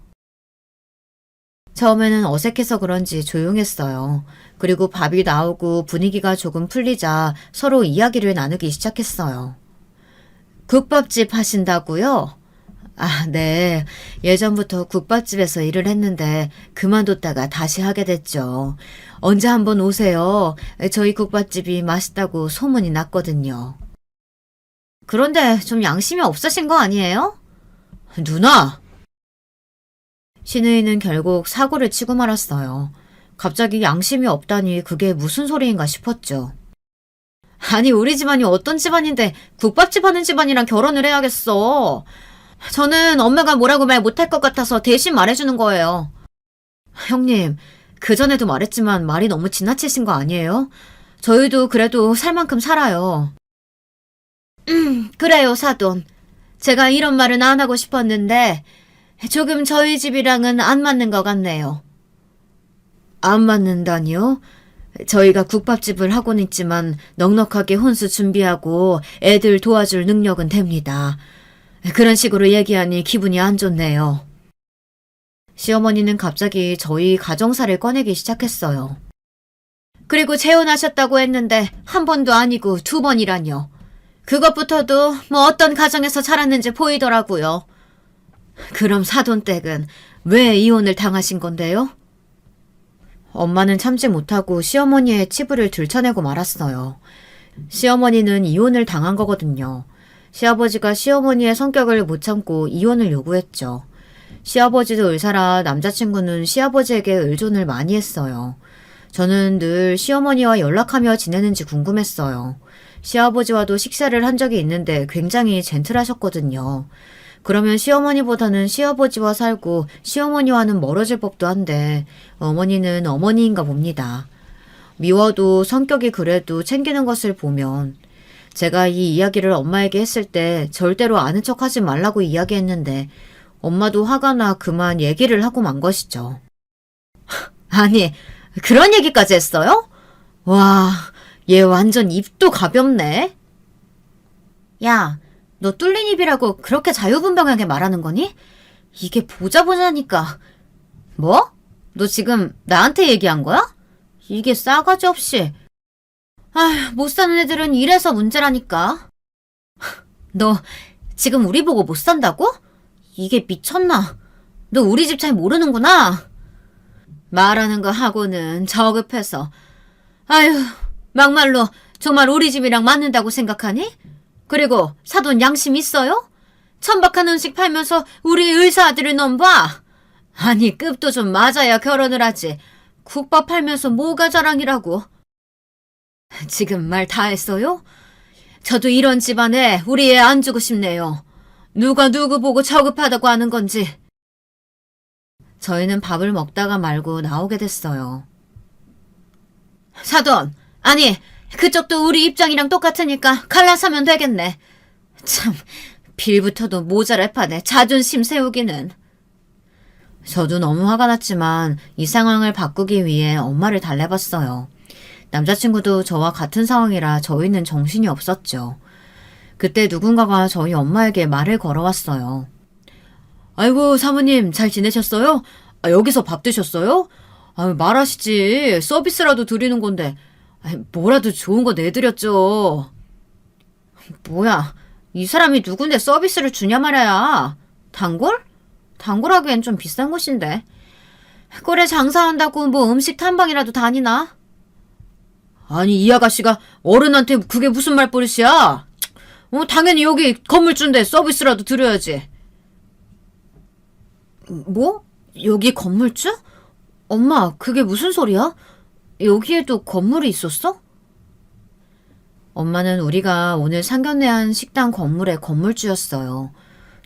처음에는 어색해서 그런지 조용했어요. 그리고 밥이 나오고 분위기가 조금 풀리자 서로 이야기를 나누기 시작했어요. 국밥집 하신다고요? 아, 네. 예전부터 국밥집에서 일을 했는데 그만뒀다가 다시 하게 됐죠. 언제 한번 오세요. 저희 국밥집이 맛있다고 소문이 났거든요. 그런데 좀 양심이 없으신 거 아니에요? 누나! 시누이는 결국 사고를 치고 말았어요. 갑자기 양심이 없다니 그게 무슨 소리인가 싶었죠. 아니 우리 집안이 어떤 집안인데 국밥집 하는 집안이랑 결혼을 해야겠어. 저는 엄마가 뭐라고 말 못할 것 같아서 대신 말해주는 거예요. 형님, 그전에도 말했지만 말이 너무 지나치신 거 아니에요? 저희도 그래도 살 만큼 살아요. 그래요, 사돈. 제가 이런 말은 안 하고 싶었는데 조금 저희 집이랑은 안 맞는 것 같네요. 안 맞는다니요? 저희가 국밥집을 하고는 있지만 넉넉하게 혼수 준비하고 애들 도와줄 능력은 됩니다. 그런 식으로 얘기하니 기분이 안 좋네요. 시어머니는 갑자기 저희 가정사를 꺼내기 시작했어요. 그리고 재혼하셨다고 했는데 한 번도 아니고 두 번이라뇨. 그것부터도 뭐 어떤 가정에서 자랐는지 보이더라고요. 그럼 사돈댁은 왜 이혼을 당하신 건데요? 엄마는 참지 못하고 시어머니의 치부를 들춰내고 말았어요. 시어머니는 이혼을 당한 거거든요. 시아버지가 시어머니의 성격을 못 참고 이혼을 요구했죠. 시아버지도 의사라 남자친구는 시아버지에게 의존을 많이 했어요. 저는 늘 시어머니와 연락하며 지내는지 궁금했어요. 시아버지와도 식사를 한 적이 있는데 굉장히 젠틀하셨거든요. 그러면 시어머니보다는 시아버지와 살고 시어머니와는 멀어질 법도 한데 어머니는 어머니인가 봅니다. 미워도 성격이 그래도 챙기는 것을 보면 제가 이 이야기를 엄마에게 했을 때 절대로 아는 척하지 말라고 이야기했는데 엄마도 화가 나 그만 얘기를 하고 만 것이죠. 아니, 그런 얘기까지 했어요? 와, 얘 완전 입도 가볍네. 야, 너 뚫린 입이라고 그렇게 자유분방하게 말하는 거니? 이게 보자보자니까. 뭐? 너 지금 나한테 얘기한 거야? 이게 싸가지 없이. 아휴, 못 사는 애들은 이래서 문제라니까. 너 지금 우리 보고 못 산다고? 이게 미쳤나? 너 우리 집 잘 모르는구나. 말하는 거 하고는 저급해서. 아휴, 막말로 정말 우리 집이랑 맞는다고 생각하니? 그리고 사돈 양심 있어요? 천박한 음식 팔면서 우리 의사 아들을 넘봐. 아니, 급도 좀 맞아야 결혼을 하지. 국밥 팔면서 뭐가 자랑이라고. 지금 말 다 했어요? 저도 이런 집안에 우리 애 안 주고 싶네요. 누가 누구 보고 저급하다고 하는 건지. 저희는 밥을 먹다가 말고 나오게 됐어요. 사돈, 아니, 그쪽도 우리 입장이랑 똑같으니까 갈라서면 되겠네. 참, 빌부터도 모자랄 판에 자존심 세우기는. 저도 너무 화가 났지만 이 상황을 바꾸기 위해 엄마를 달래봤어요. 남자친구도 저와 같은 상황이라 저희는 정신이 없었죠. 그때 누군가가 저희 엄마에게 말을 걸어왔어요. 아이고, 사모님 잘 지내셨어요? 여기서 밥 드셨어요? 말하시지. 서비스라도 드리는 건데. 뭐라도 좋은 거 내드렸죠. 뭐야, 이 사람이 누군데 서비스를 주냐 말이야. 단골? 단골하기엔 좀 비싼 곳인데. 꼴에 장사한다고 뭐 음식 탐방이라도 다니나? 아니, 이 아가씨가 어른한테 그게 무슨 말버릇이야? 당연히 여기 건물주인데 서비스라도 드려야지. 뭐? 여기 건물주? 엄마, 그게 무슨 소리야? 여기에도 건물이 있었어? 엄마는 우리가 오늘 상견례한 식당 건물의 건물주였어요.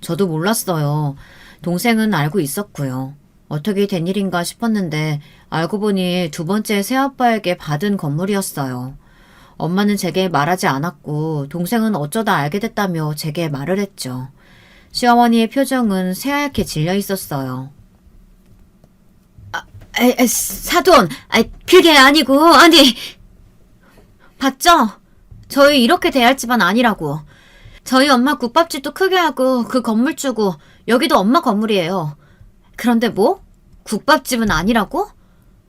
저도 몰랐어요. 동생은 알고 있었고요. 어떻게 된 일인가 싶었는데 알고 보니 두 번째 새아빠에게 받은 건물이었어요. 엄마는 제게 말하지 않았고 동생은 어쩌다 알게 됐다며 제게 말을 했죠. 시어머니의 표정은 새하얗게 질려 있었어요. 사돈, 그게 아니고, 아니. 봤죠? 저희 이렇게 대할 집안 아니라고. 저희 엄마 국밥집도 크게 하고 그 건물 주고 여기도 엄마 건물이에요. 그런데 뭐? 국밥집은 아니라고?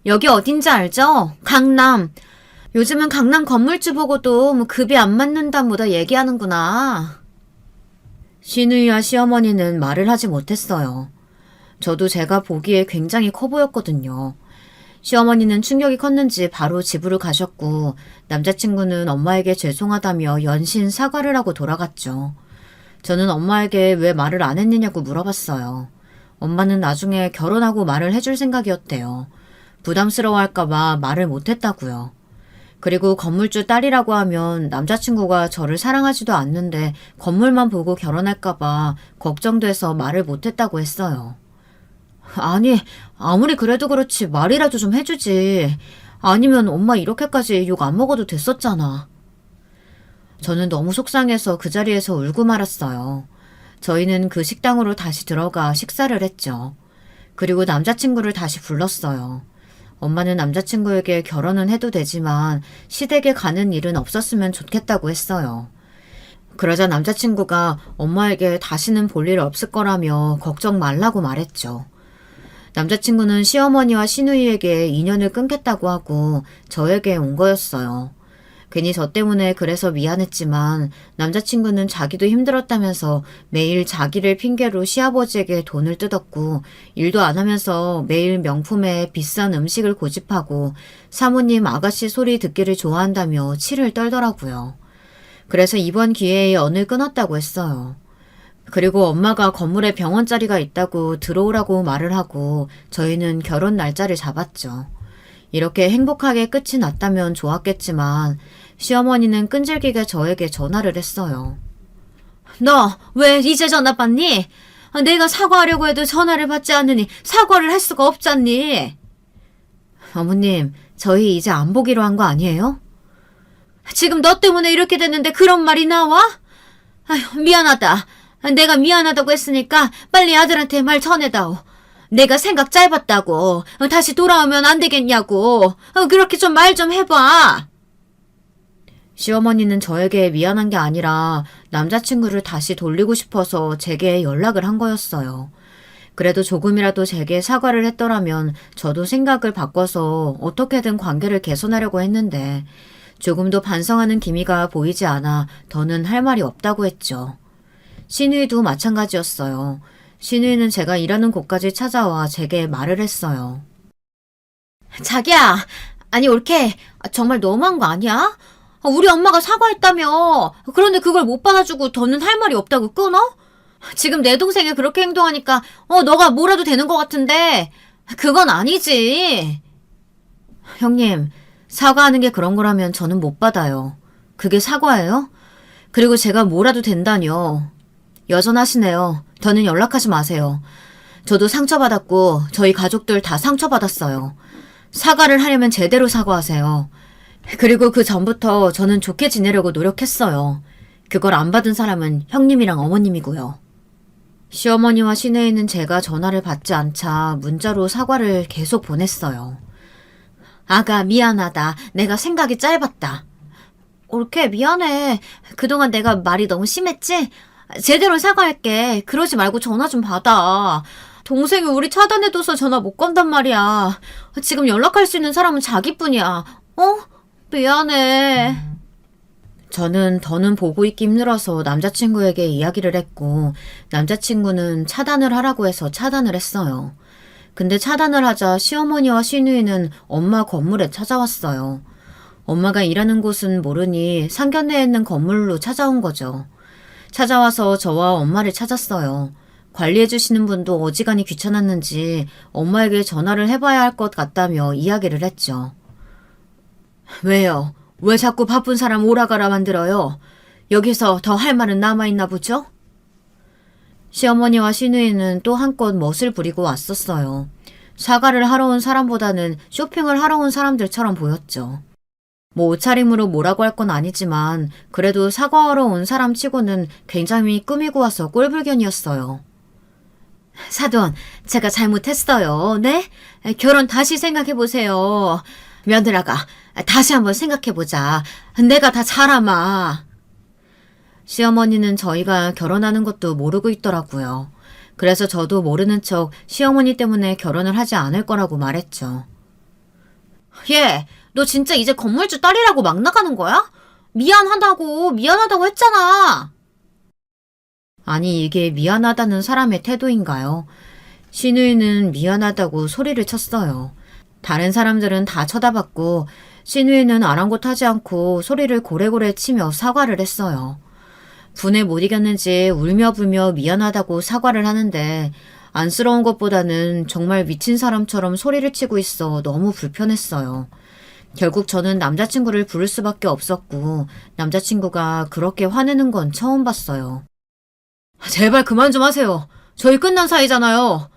여기 어딘지 알죠? 강남. 요즘은 강남 건물주 보고도 뭐 급이 안 맞는다 뭐다 얘기하는구나. 시누이와 시어머니는 말을 하지 못했어요. 저도 제가 보기에 굉장히 커 보였거든요. 시어머니는 충격이 컸는지 바로 집으로 가셨고 남자친구는 엄마에게 죄송하다며 연신 사과를 하고 돌아갔죠. 저는 엄마에게 왜 말을 안 했느냐고 물어봤어요. 엄마는 나중에 결혼하고 말을 해줄 생각이었대요. 부담스러워할까봐 말을 못했다고요. 그리고 건물주 딸이라고 하면 남자친구가 저를 사랑하지도 않는데 건물만 보고 결혼할까봐 걱정돼서 말을 못했다고 했어요. 아니, 아무리 그래도 그렇지 말이라도 좀 해주지. 아니면 엄마 이렇게까지 욕 안 먹어도 됐었잖아. 저는 너무 속상해서 그 자리에서 울고 말았어요. 저희는 그 식당으로 다시 들어가 식사를 했죠. 그리고 남자친구를 다시 불렀어요. 엄마는 남자친구에게 결혼은 해도 되지만 시댁에 가는 일은 없었으면 좋겠다고 했어요. 그러자 남자친구가 엄마에게 다시는 볼 일 없을 거라며 걱정 말라고 말했죠. 남자친구는 시어머니와 시누이에게 인연을 끊겠다고 하고 저에게 온 거였어요. 괜히 저 때문에 그래서 미안했지만 남자친구는 자기도 힘들었다면서 매일 자기를 핑계로 시아버지에게 돈을 뜯었고 일도 안 하면서 매일 명품에 비싼 음식을 고집하고 사모님 아가씨 소리 듣기를 좋아한다며 치를 떨더라고요. 그래서 이번 기회에 연을 끊었다고 했어요. 그리고 엄마가 건물에 병원 자리가 있다고 들어오라고 말을 하고 저희는 결혼 날짜를 잡았죠. 이렇게 행복하게 끝이 났다면 좋았겠지만 시어머니는 끈질기게 저에게 전화를 했어요. 너 왜 이제 전화 받니? 내가 사과하려고 해도 전화를 받지 않으니 사과를 할 수가 없잖니. 어머님, 저희 이제 안 보기로 한 거 아니에요? 지금 너 때문에 이렇게 됐는데 그런 말이 나와? 아휴, 미안하다. 내가 미안하다고 했으니까 빨리 아들한테 말 전해다오. 내가 생각 짧았다고. 다시 돌아오면 안 되겠냐고. 그렇게 좀 말 좀 해봐. 시어머니는 저에게 미안한 게 아니라 남자친구를 다시 돌리고 싶어서 제게 연락을 한 거였어요. 그래도 조금이라도 제게 사과를 했더라면 저도 생각을 바꿔서 어떻게든 관계를 개선하려고 했는데 조금도 반성하는 기미가 보이지 않아 더는 할 말이 없다고 했죠. 시누이도 마찬가지였어요. 시누이는 제가 일하는 곳까지 찾아와 제게 말을 했어요. 자기야, 아니 올케 정말 너무한 거 아니야? 우리 엄마가 사과했다며. 그런데 그걸 못 받아주고 더는 할 말이 없다고 끊어? 지금 내 동생이 그렇게 행동하니까 너가 뭐라도 되는 것 같은데 그건 아니지. 형님, 사과하는 게 그런 거라면 저는 못 받아요. 그게 사과예요? 그리고 제가 뭐라도 된다뇨. 여전하시네요. 더는 연락하지 마세요. 저도 상처받았고 저희 가족들 다 상처받았어요. 사과를 하려면 제대로 사과하세요. 그리고 그 전부터 저는 좋게 지내려고 노력했어요. 그걸 안 받은 사람은 형님이랑 어머님이고요. 시어머니와 시내에는 제가 전화를 받지 않자 문자로 사과를 계속 보냈어요. 아가 미안하다. 내가 생각이 짧았다. 올케 미안해. 그동안 내가 말이 너무 심했지? 제대로 사과할게. 그러지 말고 전화 좀 받아. 동생이 우리 차단해둬서 전화 못 건단 말이야. 지금 연락할 수 있는 사람은 자기뿐이야. 미안해. 저는 더는 보고 있기 힘들어서 남자친구에게 이야기를 했고 남자친구는 차단을 하라고 해서 차단을 했어요. 근데 차단을 하자 시어머니와 시누이는 엄마 건물에 찾아왔어요. 엄마가 일하는 곳은 모르니 상견례에 있는 건물로 찾아온 거죠. 찾아와서 저와 엄마를 찾았어요. 관리해주시는 분도 어지간히 귀찮았는지 엄마에게 전화를 해봐야 할 것 같다며 이야기를 했죠. 왜요? 왜 자꾸 바쁜 사람 오라가라 만들어요? 여기서 더 할 말은 남아있나 보죠? 시어머니와 시누이는 또 한껏 멋을 부리고 왔었어요. 사과를 하러 온 사람보다는 쇼핑을 하러 온 사람들처럼 보였죠. 뭐 옷차림으로 뭐라고 할 건 아니지만 그래도 사과하러 온 사람 치고는 굉장히 꾸미고 와서 꼴불견이었어요. 사돈, 제가 잘못했어요. 네? 결혼 다시 생각해보세요. 며느라가 다시 한번 생각해보자. 내가 다 잘아마. 시어머니는 저희가 결혼하는 것도 모르고 있더라고요. 그래서 저도 모르는 척 시어머니 때문에 결혼을 하지 않을 거라고 말했죠. 얘, 너 진짜 이제 건물주 딸이라고 막 나가는 거야? 미안하다고 했잖아. 아니, 이게 미안하다는 사람의 태도인가요? 시누이는 미안하다고 소리를 쳤어요. 다른 사람들은 다 쳐다봤고 시누이는 아랑곳하지 않고 소리를 고래고래 치며 사과를 했어요. 분에 못 이겼는지 울며불며 미안하다고 사과를 하는데 안쓰러운 것보다는 정말 미친 사람처럼 소리를 치고 있어 너무 불편했어요. 결국 저는 남자친구를 부를 수밖에 없었고 남자친구가 그렇게 화내는 건 처음 봤어요. 제발 그만 좀 하세요. 저희 끝난 사이잖아요.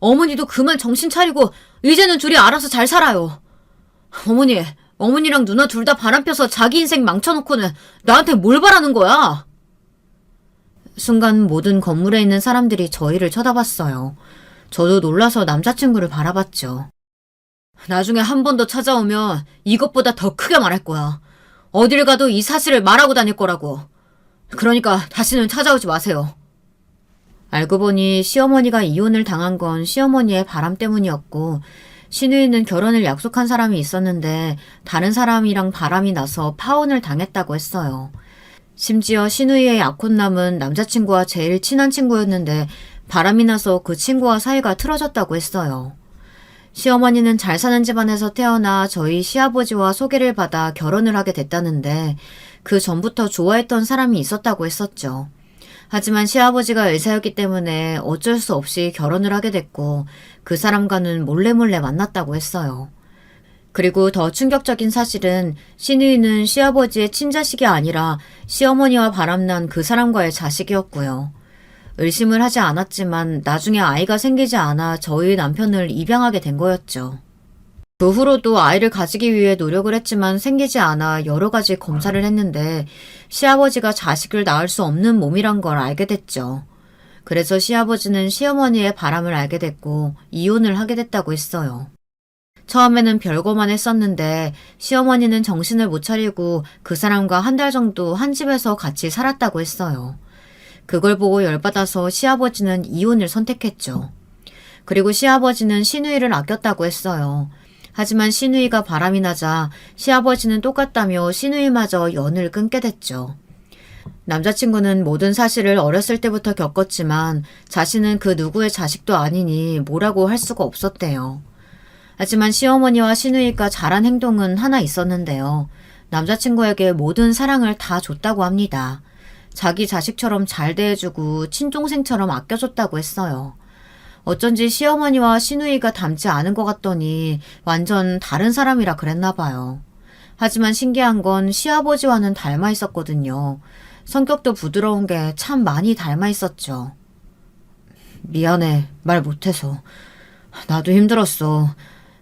어머니도 그만 정신 차리고 이제는 둘이 알아서 잘 살아요. 어머니랑 누나 둘 다 바람 펴서 자기 인생 망쳐놓고는 나한테 뭘 바라는 거야? 순간 모든 건물에 있는 사람들이 저희를 쳐다봤어요. 저도 놀라서 남자친구를 바라봤죠. 나중에 한 번 더 찾아오면 이것보다 더 크게 말할 거야. 어딜 가도 이 사실을 말하고 다닐 거라고. 그러니까 다시는 찾아오지 마세요. 알고 보니 시어머니가 이혼을 당한 건 시어머니의 바람 때문이었고, 신우이는 결혼을 약속한 사람이 있었는데 다른 사람이랑 바람이 나서 파혼을 당했다고 했어요. 심지어 신우이의 약혼남은 남자친구와 제일 친한 친구였는데 바람이 나서 그 친구와 사이가 틀어졌다고 했어요. 시어머니는 잘 사는 집안에서 태어나 저희 시아버지와 소개를 받아 결혼을 하게 됐다는데 그 전부터 좋아했던 사람이 있었다고 했었죠. 하지만 시아버지가 의사였기 때문에 어쩔 수 없이 결혼을 하게 됐고 그 사람과는 몰래 만났다고 했어요. 그리고 더 충격적인 사실은 신우이는 시아버지의 친자식이 아니라 시어머니와 바람난 그 사람과의 자식이었고요. 의심을 하지 않았지만 나중에 아이가 생기지 않아 저희 남편을 입양하게 된 거였죠. 그 후로도 아이를 가지기 위해 노력을 했지만 생기지 않아 여러 가지 검사를 했는데 시아버지가 자식을 낳을 수 없는 몸이란 걸 알게 됐죠. 그래서 시아버지는 시어머니의 바람을 알게 됐고 이혼을 하게 됐다고 했어요. 처음에는 별거만 했었는데 시어머니는 정신을 못 차리고 그 사람과 한 달 정도 한 집에서 같이 살았다고 했어요. 그걸 보고 열받아서 시아버지는 이혼을 선택했죠. 그리고 시아버지는 신우이를 아꼈다고 했어요. 하지만 신우이가 바람이 나자 시아버지는 똑같다며 신우이마저 연을 끊게 됐죠. 남자친구는 모든 사실을 어렸을 때부터 겪었지만 자신은 그 누구의 자식도 아니니 뭐라고 할 수가 없었대요. 하지만 시어머니와 신우이가 잘한 행동은 하나 있었는데요. 남자친구에게 모든 사랑을 다 줬다고 합니다. 자기 자식처럼 잘 대해주고 친동생처럼 아껴줬다고 했어요. 어쩐지 시어머니와 신우이가 닮지 않은 것 같더니 완전 다른 사람이라 그랬나 봐요. 하지만 신기한 건 시아버지와는 닮아 있었거든요. 성격도 부드러운 게 참 많이 닮아 있었죠. 미안해, 말 못해서. 나도 힘들었어.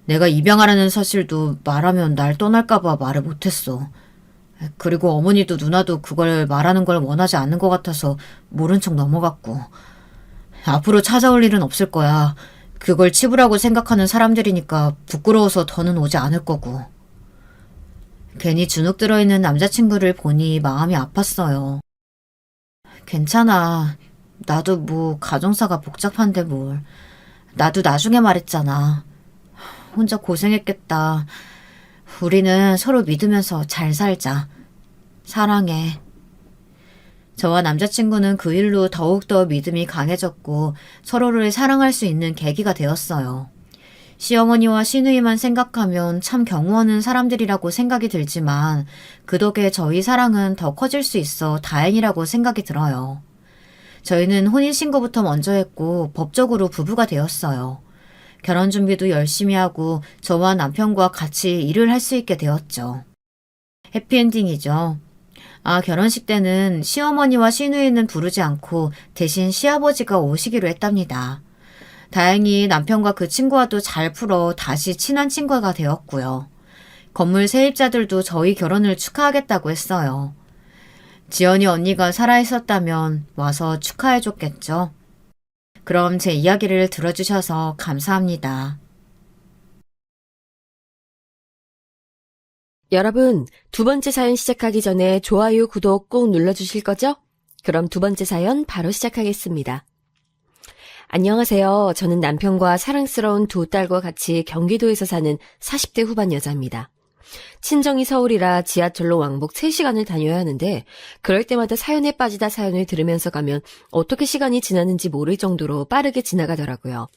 내가 입양하라는 사실도 말하면 날 떠날까봐 말을 못했어. 그리고 어머니도 누나도 그걸 말하는 걸 원하지 않는 것 같아서 모른 척 넘어갔고. 앞으로 찾아올 일은 없을 거야. 그걸 치부라고 생각하는 사람들이니까 부끄러워서 더는 오지 않을 거고. 괜히 주눅 들어있는 남자친구를 보니 마음이 아팠어요. 괜찮아. 나도 뭐 가정사가 복잡한데 뭘. 나도 나중에 말했잖아. 혼자 고생했겠다. 우리는 서로 믿으면서 잘 살자. 사랑해. 저와 남자친구는 그 일로 더욱더 믿음이 강해졌고 서로를 사랑할 수 있는 계기가 되었어요. 시어머니와 시누이만 생각하면 참 경우 없는 사람들이라고 생각이 들지만 그 덕에 저희 사랑은 더 커질 수 있어 다행이라고 생각이 들어요. 저희는 혼인신고부터 먼저 했고 법적으로 부부가 되었어요. 결혼 준비도 열심히 하고 저와 남편과 같이 일을 할 수 있게 되었죠. 해피엔딩이죠. 결혼식 때는 시어머니와 시누이는 부르지 않고 대신 시아버지가 오시기로 했답니다. 다행히 남편과 그 친구와도 잘 풀어 다시 친한 친구가 되었고요. 건물 세입자들도 저희 결혼을 축하하겠다고 했어요. 지연이 언니가 살아있었다면 와서 축하해줬겠죠. 그럼 제 이야기를 들어주셔서 감사합니다. 여러분, 두 번째 사연 시작하기 전에 좋아요, 구독 꼭 눌러주실 거죠? 그럼 두 번째 사연 바로 시작하겠습니다. 안녕하세요. 저는 남편과 사랑스러운 두 딸과 같이 경기도에서 사는 40대 후반 여자입니다. 친정이 서울이라 지하철로 왕복 3시간을 다녀야 하는데 그럴 때마다 사연에 빠지다 사연을 들으면서 가면 어떻게 시간이 지났는지 모를 정도로 빠르게 지나가더라고요.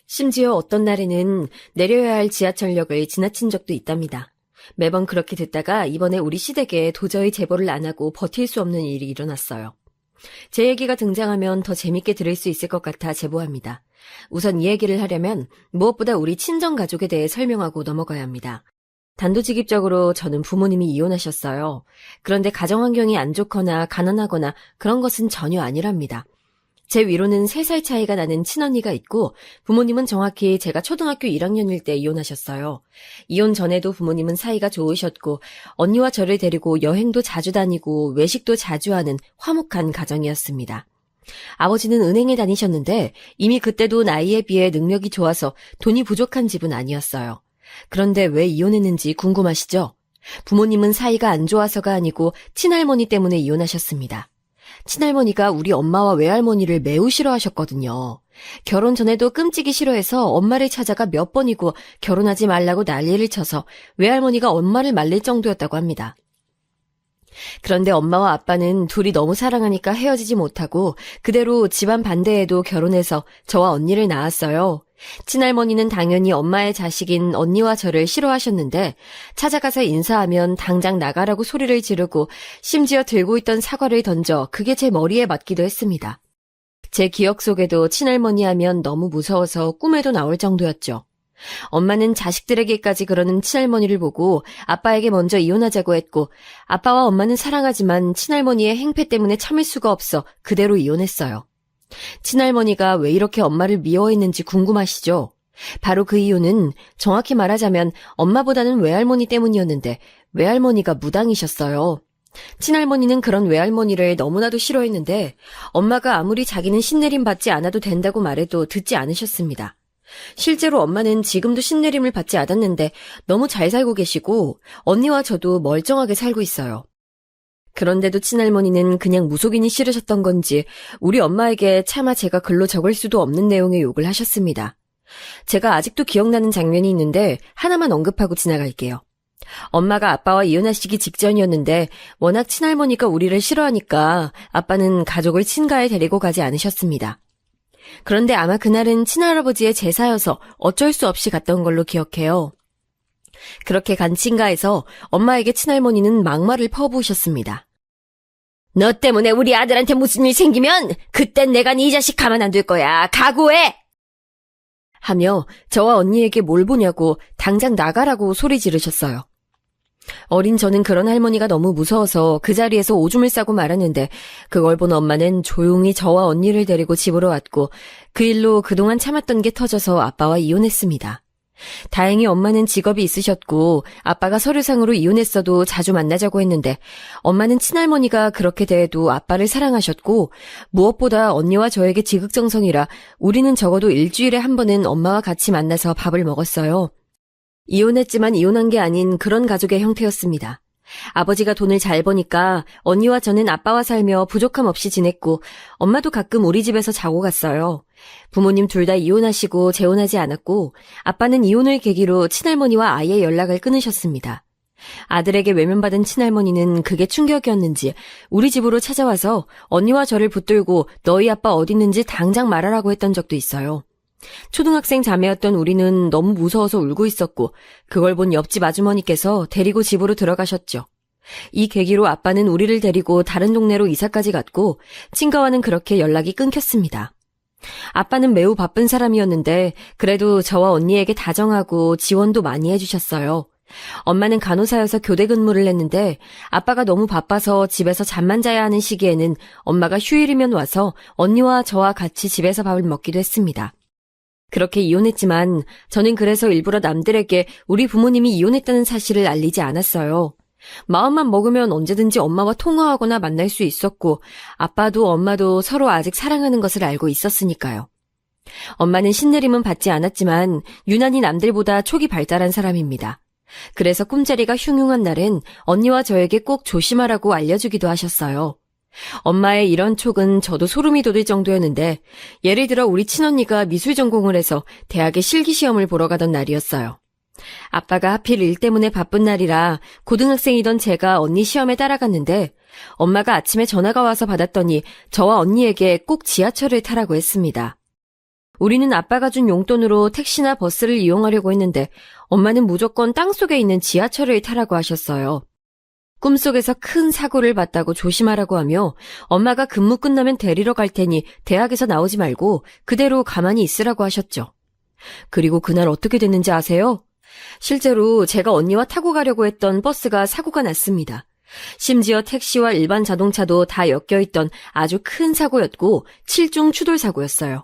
심지어 어떤 날에는 내려야 할 지하철역을 지나친 적도 있답니다. 매번 그렇게 됐다가 이번에 우리 시댁에 도저히 제보를 안 하고 버틸 수 없는 일이 일어났어요. 제 얘기가 등장하면 더 재밌게 들을 수 있을 것 같아 제보합니다. 우선 이 얘기를 하려면 무엇보다 우리 친정 가족에 대해 설명하고 넘어가야 합니다. 단도직입적으로 저는 부모님이 이혼하셨어요. 그런데 가정환경이 안 좋거나 가난하거나 그런 것은 전혀 아니랍니다. 제 위로는 3살 차이가 나는 친언니가 있고 부모님은 정확히 제가 초등학교 1학년일 때 이혼하셨어요. 이혼 전에도 부모님은 사이가 좋으셨고 언니와 저를 데리고 여행도 자주 다니고 외식도 자주 하는 화목한 가정이었습니다. 아버지는 은행에 다니셨는데 이미 그때도 나이에 비해 능력이 좋아서 돈이 부족한 집은 아니었어요. 그런데 왜 이혼했는지 궁금하시죠? 부모님은 사이가 안 좋아서가 아니고 친할머니 때문에 이혼하셨습니다. 친할머니가 우리 엄마와 외할머니를 매우 싫어하셨거든요. 결혼 전에도 끔찍이 싫어해서 엄마를 찾아가 몇 번이고 결혼하지 말라고 난리를 쳐서 외할머니가 엄마를 말릴 정도였다고 합니다. 그런데 엄마와 아빠는 둘이 너무 사랑하니까 헤어지지 못하고 그대로 집안 반대에도 결혼해서 저와 언니를 낳았어요. 친할머니는 당연히 엄마의 자식인 언니와 저를 싫어하셨는데 찾아가서 인사하면 당장 나가라고 소리를 지르고 심지어 들고 있던 사과를 던져 그게 제 머리에 맞기도 했습니다. 제 기억 속에도 친할머니 하면 너무 무서워서 꿈에도 나올 정도였죠. 엄마는 자식들에게까지 그러는 친할머니를 보고 아빠에게 먼저 이혼하자고 했고 아빠와 엄마는 사랑하지만 친할머니의 행패 때문에 참을 수가 없어 그대로 이혼했어요. 친할머니가 왜 이렇게 엄마를 미워했는지 궁금하시죠? 바로 그 이유는 정확히 말하자면 엄마보다는 외할머니 때문이었는데 외할머니가 무당이셨어요. 친할머니는 그런 외할머니를 너무나도 싫어했는데 엄마가 아무리 자기는 신내림 받지 않아도 된다고 말해도 듣지 않으셨습니다. 실제로 엄마는 지금도 신내림을 받지 않았는데 너무 잘 살고 계시고 언니와 저도 멀쩡하게 살고 있어요. 그런데도 친할머니는 그냥 무속인이 싫으셨던 건지 우리 엄마에게 차마 제가 글로 적을 수도 없는 내용의 욕을 하셨습니다. 제가 아직도 기억나는 장면이 있는데 하나만 언급하고 지나갈게요. 엄마가 아빠와 이혼하시기 직전이었는데 워낙 친할머니가 우리를 싫어하니까 아빠는 가족을 친가에 데리고 가지 않으셨습니다. 그런데 아마 그날은 친할아버지의 제사여서 어쩔 수 없이 갔던 걸로 기억해요. 그렇게 간 친가에서 엄마에게 친할머니는 막말을 퍼부으셨습니다. 너 때문에 우리 아들한테 무슨 일 생기면 그땐 내가 네 자식 가만 안 둘 거야. 각오해! 하며 저와 언니에게 뭘 보냐고 당장 나가라고 소리 지르셨어요. 어린 저는 그런 할머니가 너무 무서워서 그 자리에서 오줌을 싸고 말았는데 그걸 본 엄마는 조용히 저와 언니를 데리고 집으로 왔고 그 일로 그동안 참았던 게 터져서 아빠와 이혼했습니다. 다행히 엄마는 직업이 있으셨고 아빠가 서류상으로 이혼했어도 자주 만나자고 했는데 엄마는 친할머니가 그렇게 대해도 아빠를 사랑하셨고 무엇보다 언니와 저에게 지극정성이라 우리는 적어도 일주일에 한 번은 엄마와 같이 만나서 밥을 먹었어요. 이혼했지만 이혼한 게 아닌 그런 가족의 형태였습니다. 아버지가 돈을 잘 버니까 언니와 저는 아빠와 살며 부족함 없이 지냈고 엄마도 가끔 우리 집에서 자고 갔어요. 부모님 둘 다 이혼하시고 재혼하지 않았고 아빠는 이혼을 계기로 친할머니와 아예 연락을 끊으셨습니다. 아들에게 외면받은 친할머니는 그게 충격이었는지 우리 집으로 찾아와서 언니와 저를 붙들고 너희 아빠 어디 있는지 당장 말하라고 했던 적도 있어요. 초등학생 자매였던 우리는 너무 무서워서 울고 있었고 그걸 본 옆집 아주머니께서 데리고 집으로 들어가셨죠. 이 계기로 아빠는 우리를 데리고 다른 동네로 이사까지 갔고 친가와는 그렇게 연락이 끊겼습니다. 아빠는 매우 바쁜 사람이었는데 그래도 저와 언니에게 다정하고 지원도 많이 해주셨어요. 엄마는 간호사여서 교대 근무를 했는데 아빠가 너무 바빠서 집에서 잠만 자야 하는 시기에는 엄마가 휴일이면 와서 언니와 저와 같이 집에서 밥을 먹기도 했습니다. 그렇게 이혼했지만 저는 그래서 일부러 남들에게 우리 부모님이 이혼했다는 사실을 알리지 않았어요. 마음만 먹으면 언제든지 엄마와 통화하거나 만날 수 있었고 아빠도 엄마도 서로 아직 사랑하는 것을 알고 있었으니까요. 엄마는 신내림은 받지 않았지만 유난히 남들보다 촉이 발달한 사람입니다. 그래서 꿈자리가 흉흉한 날엔 언니와 저에게 꼭 조심하라고 알려주기도 하셨어요. 엄마의 이런 촉은 저도 소름이 돋을 정도였는데 예를 들어 우리 친언니가 미술 전공을 해서 대학에 실기시험을 보러 가던 날이었어요. 아빠가 하필 일 때문에 바쁜 날이라 고등학생이던 제가 언니 시험에 따라갔는데 엄마가 아침에 전화가 와서 받았더니 저와 언니에게 꼭 지하철을 타라고 했습니다. 우리는 아빠가 준 용돈으로 택시나 버스를 이용하려고 했는데 엄마는 무조건 땅속에 있는 지하철을 타라고 하셨어요. 꿈속에서 큰 사고를 봤다고 조심하라고 하며 엄마가 근무 끝나면 데리러 갈 테니 대학에서 나오지 말고 그대로 가만히 있으라고 하셨죠. 그리고 그날 어떻게 됐는지 아세요? 실제로 제가 언니와 타고 가려고 했던 버스가 사고가 났습니다. 심지어 택시와 일반 자동차도 다 엮여있던 아주 큰 사고였고 7중 추돌 사고였어요.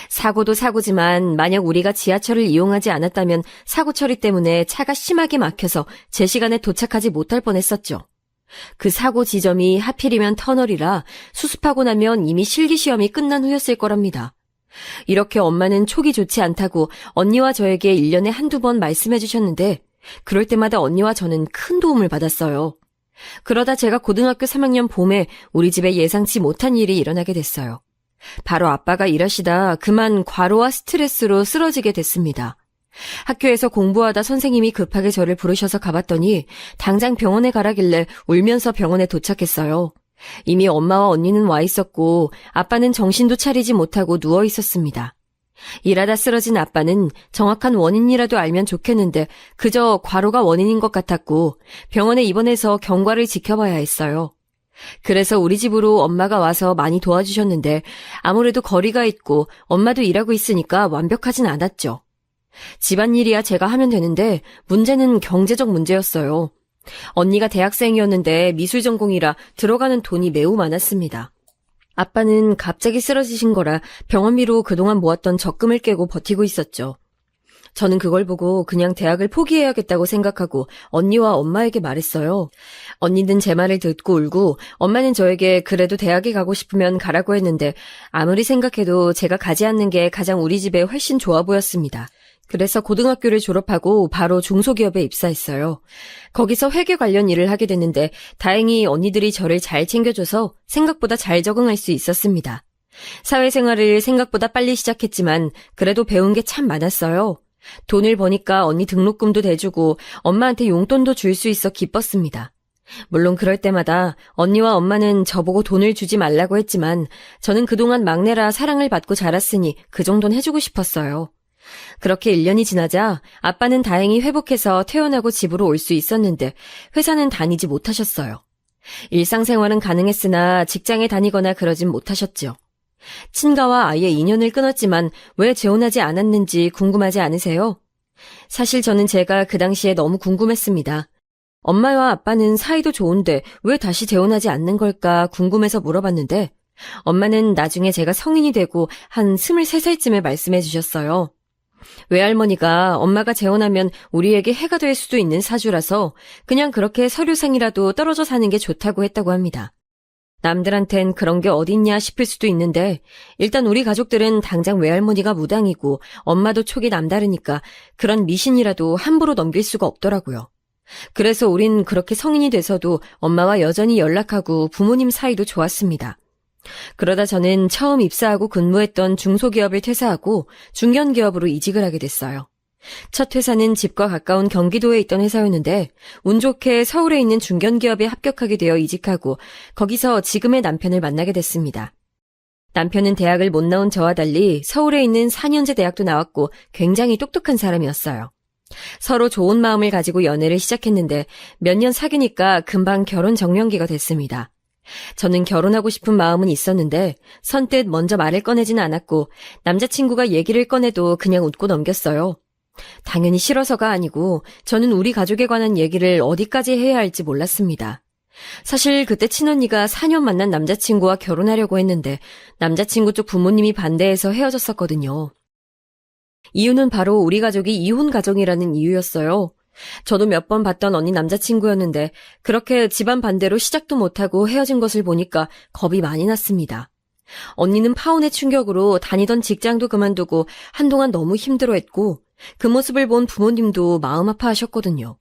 사고도 사고지만 만약 우리가 지하철을 이용하지 않았다면 사고 처리 때문에 차가 심하게 막혀서 제 시간에 도착하지 못할 뻔했었죠. 그 사고 지점이 하필이면 터널이라 수습하고 나면 이미 실기시험이 끝난 후였을 거랍니다. 이렇게 엄마는 촉이 좋지 않다고 언니와 저에게 1년에 한두 번 말씀해 주셨는데 그럴 때마다 언니와 저는 큰 도움을 받았어요. 그러다 제가 고등학교 3학년 봄에 우리 집에 예상치 못한 일이 일어나게 됐어요. 바로 아빠가 일하시다 그만 과로와 스트레스로 쓰러지게 됐습니다. 학교에서 공부하다 선생님이 급하게 저를 부르셔서 가봤더니 당장 병원에 가라길래 울면서 병원에 도착했어요. 이미 엄마와 언니는 와 있었고 아빠는 정신도 차리지 못하고 누워 있었습니다. 일하다 쓰러진 아빠는 정확한 원인이라도 알면 좋겠는데 그저 과로가 원인인 것 같았고 병원에 입원해서 경과를 지켜봐야 했어요. 그래서 우리 집으로 엄마가 와서 많이 도와주셨는데 아무래도 거리가 있고 엄마도 일하고 있으니까 완벽하진 않았죠. 집안일이야 제가 하면 되는데 문제는 경제적 문제였어요. 언니가 대학생이었는데 미술 전공이라 들어가는 돈이 매우 많았습니다. 아빠는 갑자기 쓰러지신 거라 병원비로 그동안 모았던 적금을 깨고 버티고 있었죠. 저는 그걸 보고 그냥 대학을 포기해야겠다고 생각하고 언니와 엄마에게 말했어요. 언니는 제 말을 듣고 울고 엄마는 저에게 그래도 대학에 가고 싶으면 가라고 했는데 아무리 생각해도 제가 가지 않는 게 가장 우리 집에 훨씬 좋아 보였습니다. 그래서 고등학교를 졸업하고 바로 중소기업에 입사했어요. 거기서 회계 관련 일을 하게 됐는데 다행히 언니들이 저를 잘 챙겨줘서 생각보다 잘 적응할 수 있었습니다. 사회생활을 생각보다 빨리 시작했지만 그래도 배운 게 참 많았어요. 돈을 버니까 언니 등록금도 대주고 엄마한테 용돈도 줄 수 있어 기뻤습니다. 물론 그럴 때마다 언니와 엄마는 저보고 돈을 주지 말라고 했지만 저는 그동안 막내라 사랑을 받고 자랐으니 그 정도는 해주고 싶었어요. 그렇게 1년이 지나자 아빠는 다행히 회복해서 퇴원하고 집으로 올 수 있었는데 회사는 다니지 못하셨어요. 일상생활은 가능했으나 직장에 다니거나 그러진 못하셨죠. 친가와 아예 인연을 끊었지만 왜 재혼하지 않았는지 궁금하지 않으세요? 사실 저는 제가 그 당시에 너무 궁금했습니다. 엄마와 아빠는 사이도 좋은데 왜 다시 재혼하지 않는 걸까 궁금해서 물어봤는데 엄마는 나중에 제가 성인이 되고 한 23살쯤에 말씀해 주셨어요. 외할머니가 엄마가 재혼하면 우리에게 해가 될 수도 있는 사주라서 그냥 그렇게 서류상이라도 떨어져 사는 게 좋다고 했다고 합니다. 남들한텐 그런 게 어딨냐 싶을 수도 있는데 일단 우리 가족들은 당장 외할머니가 무당이고 엄마도 촉이 남다르니까 그런 미신이라도 함부로 넘길 수가 없더라고요. 그래서 우린 그렇게 성인이 돼서도 엄마와 여전히 연락하고 부모님 사이도 좋았습니다. 그러다 저는 처음 입사하고 근무했던 중소기업을 퇴사하고 중견기업으로 이직을 하게 됐어요. 첫 회사는 집과 가까운 경기도에 있던 회사였는데 운 좋게 서울에 있는 중견기업에 합격하게 되어 이직하고 거기서 지금의 남편을 만나게 됐습니다. 남편은 대학을 못 나온 저와 달리 서울에 있는 4년제 대학도 나왔고 굉장히 똑똑한 사람이었어요. 서로 좋은 마음을 가지고 연애를 시작했는데 몇 년 사귀니까 금방 결혼 정년기가 됐습니다. 저는 결혼하고 싶은 마음은 있었는데 선뜻 먼저 말을 꺼내진 않았고 남자친구가 얘기를 꺼내도 그냥 웃고 넘겼어요. 당연히 싫어서가 아니고 저는 우리 가족에 관한 얘기를 어디까지 해야 할지 몰랐습니다. 사실 그때 친언니가 4년 만난 남자친구와 결혼하려고 했는데 남자친구 쪽 부모님이 반대해서 헤어졌었거든요. 이유는 바로 우리 가족이 이혼 가정이라는 이유였어요. 저도 몇 번 봤던 언니 남자친구였는데 그렇게 집안 반대로 시작도 못하고 헤어진 것을 보니까 겁이 많이 났습니다. 언니는 파혼의 충격으로 다니던 직장도 그만두고 한동안 너무 힘들어했고 그 모습을 본 부모님도 마음 아파하셨거든요.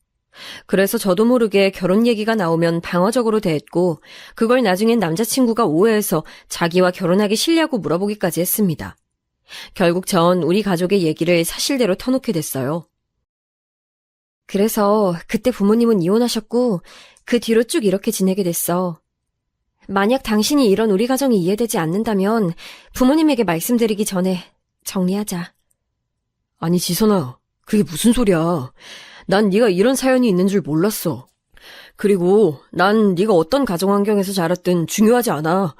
그래서 저도 모르게 결혼 얘기가 나오면 방어적으로 대했고 그걸 나중엔 남자친구가 오해해서 자기와 결혼하기 싫냐고 물어보기까지 했습니다. 결국 전 우리 가족의 얘기를 사실대로 터놓게 됐어요. 그래서 그때 부모님은 이혼하셨고 그 뒤로 쭉 이렇게 지내게 됐어. 만약 당신이 이런 우리 가정이 이해되지 않는다면 부모님에게 말씀드리기 전에 정리하자. 아니 지선아, 그게 무슨 소리야. 난 네가 이런 사연이 있는 줄 몰랐어. 그리고 난 네가 어떤 가정 환경에서 자랐든 중요하지 않아.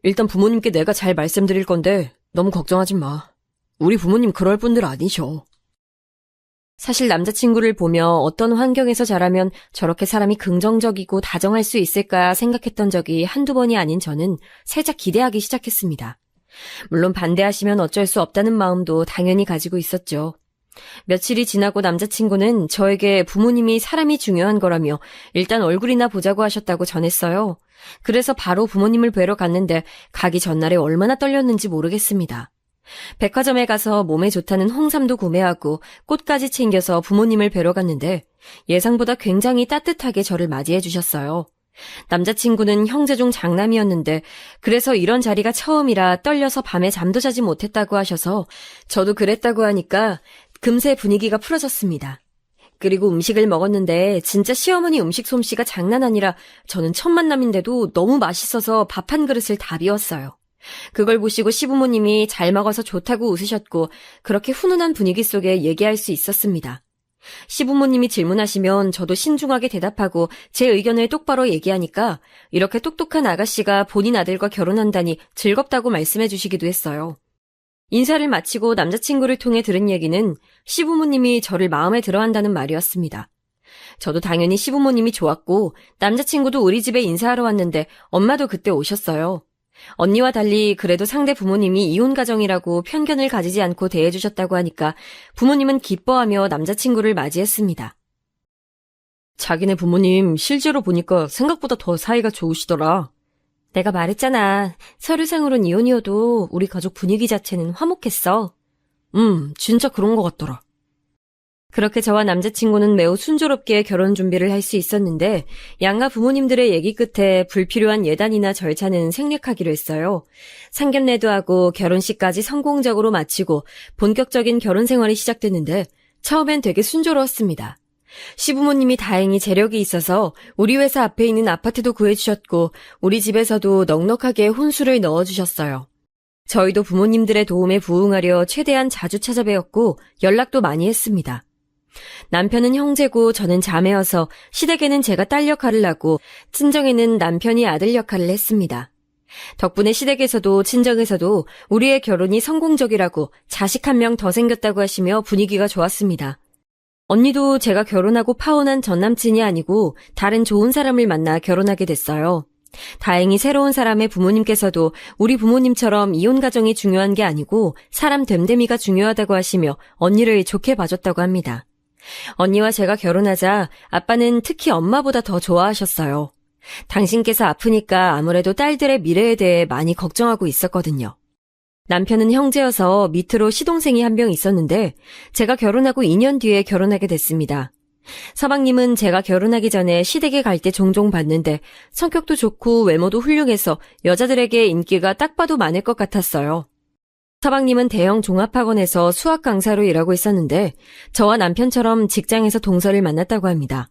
일단 부모님께 내가 잘 말씀드릴 건데 너무 걱정하지 마. 우리 부모님 그럴 분들 아니셔. 사실 남자친구를 보며 어떤 환경에서 자라면 저렇게 사람이 긍정적이고 다정할 수 있을까 생각했던 적이 한두 번이 아닌 저는 살짝 기대하기 시작했습니다. 물론 반대하시면 어쩔 수 없다는 마음도 당연히 가지고 있었죠. 며칠이 지나고 남자친구는 저에게 부모님이 사람이 중요한 거라며 일단 얼굴이나 보자고 하셨다고 전했어요. 그래서 바로 부모님을 뵈러 갔는데 가기 전날에 얼마나 떨렸는지 모르겠습니다. 백화점에 가서 몸에 좋다는 홍삼도 구매하고 꽃까지 챙겨서 부모님을 뵈러 갔는데 예상보다 굉장히 따뜻하게 저를 맞이해 주셨어요. 남자친구는 형제 중 장남이었는데 그래서 이런 자리가 처음이라 떨려서 밤에 잠도 자지 못했다고 하셔서 저도 그랬다고 하니까 금세 분위기가 풀어졌습니다. 그리고 음식을 먹었는데 진짜 시어머니 음식 솜씨가 장난 아니라 저는 첫 만남인데도 너무 맛있어서 밥 한 그릇을 다 비웠어요. 그걸 보시고 시부모님이 잘 먹어서 좋다고 웃으셨고 그렇게 훈훈한 분위기 속에 얘기할 수 있었습니다. 시부모님이 질문하시면 저도 신중하게 대답하고 제 의견을 똑바로 얘기하니까 이렇게 똑똑한 아가씨가 본인 아들과 결혼한다니 즐겁다고 말씀해 주시기도 했어요. 인사를 마치고 남자친구를 통해 들은 얘기는 시부모님이 저를 마음에 들어한다는 말이었습니다. 저도 당연히 시부모님이 좋았고 남자친구도 우리 집에 인사하러 왔는데 엄마도 그때 오셨어요. 언니와 달리 그래도 상대 부모님이 이혼 가정이라고 편견을 가지지 않고 대해주셨다고 하니까 부모님은 기뻐하며 남자친구를 맞이했습니다. 자기네 부모님 실제로 보니까 생각보다 더 사이가 좋으시더라. 내가 말했잖아. 서류상으론 이혼이어도 우리 가족 분위기 자체는 화목했어. 진짜 그런 것 같더라. 그렇게 저와 남자친구는 매우 순조롭게 결혼 준비를 할 수 있었는데 양가 부모님들의 얘기 끝에 불필요한 예단이나 절차는 생략하기로 했어요. 상견례도 하고 결혼식까지 성공적으로 마치고 본격적인 결혼 생활이 시작됐는데 처음엔 되게 순조로웠습니다. 시부모님이 다행히 재력이 있어서 우리 회사 앞에 있는 아파트도 구해주셨고 우리 집에서도 넉넉하게 혼수를 넣어주셨어요. 저희도 부모님들의 도움에 부응하려 최대한 자주 찾아뵈었고 연락도 많이 했습니다. 남편은 형제고 저는 자매여서 시댁에는 제가 딸 역할을 하고 친정에는 남편이 아들 역할을 했습니다. 덕분에 시댁에서도 친정에서도 우리의 결혼이 성공적이라고 자식 한 명 더 생겼다고 하시며 분위기가 좋았습니다. 언니도 제가 결혼하고 파혼한 전남친이 아니고 다른 좋은 사람을 만나 결혼하게 됐어요. 다행히 새로운 사람의 부모님께서도 우리 부모님처럼 이혼 가정이 중요한 게 아니고 사람 됨됨이가 중요하다고 하시며 언니를 좋게 봐줬다고 합니다. 언니와 제가 결혼하자 아빠는 특히 엄마보다 더 좋아하셨어요. 당신께서 아프니까 아무래도 딸들의 미래에 대해 많이 걱정하고 있었거든요. 남편은 형제여서 밑으로 시동생이 한 명 있었는데 제가 결혼하고 2년 뒤에 결혼하게 됐습니다. 서방님은 제가 결혼하기 전에 시댁에 갈 때 종종 봤는데 성격도 좋고 외모도 훌륭해서 여자들에게 인기가 딱 봐도 많을 것 같았어요. 서방님은 대형 종합학원에서 수학 강사로 일하고 있었는데 저와 남편처럼 직장에서 동서를 만났다고 합니다.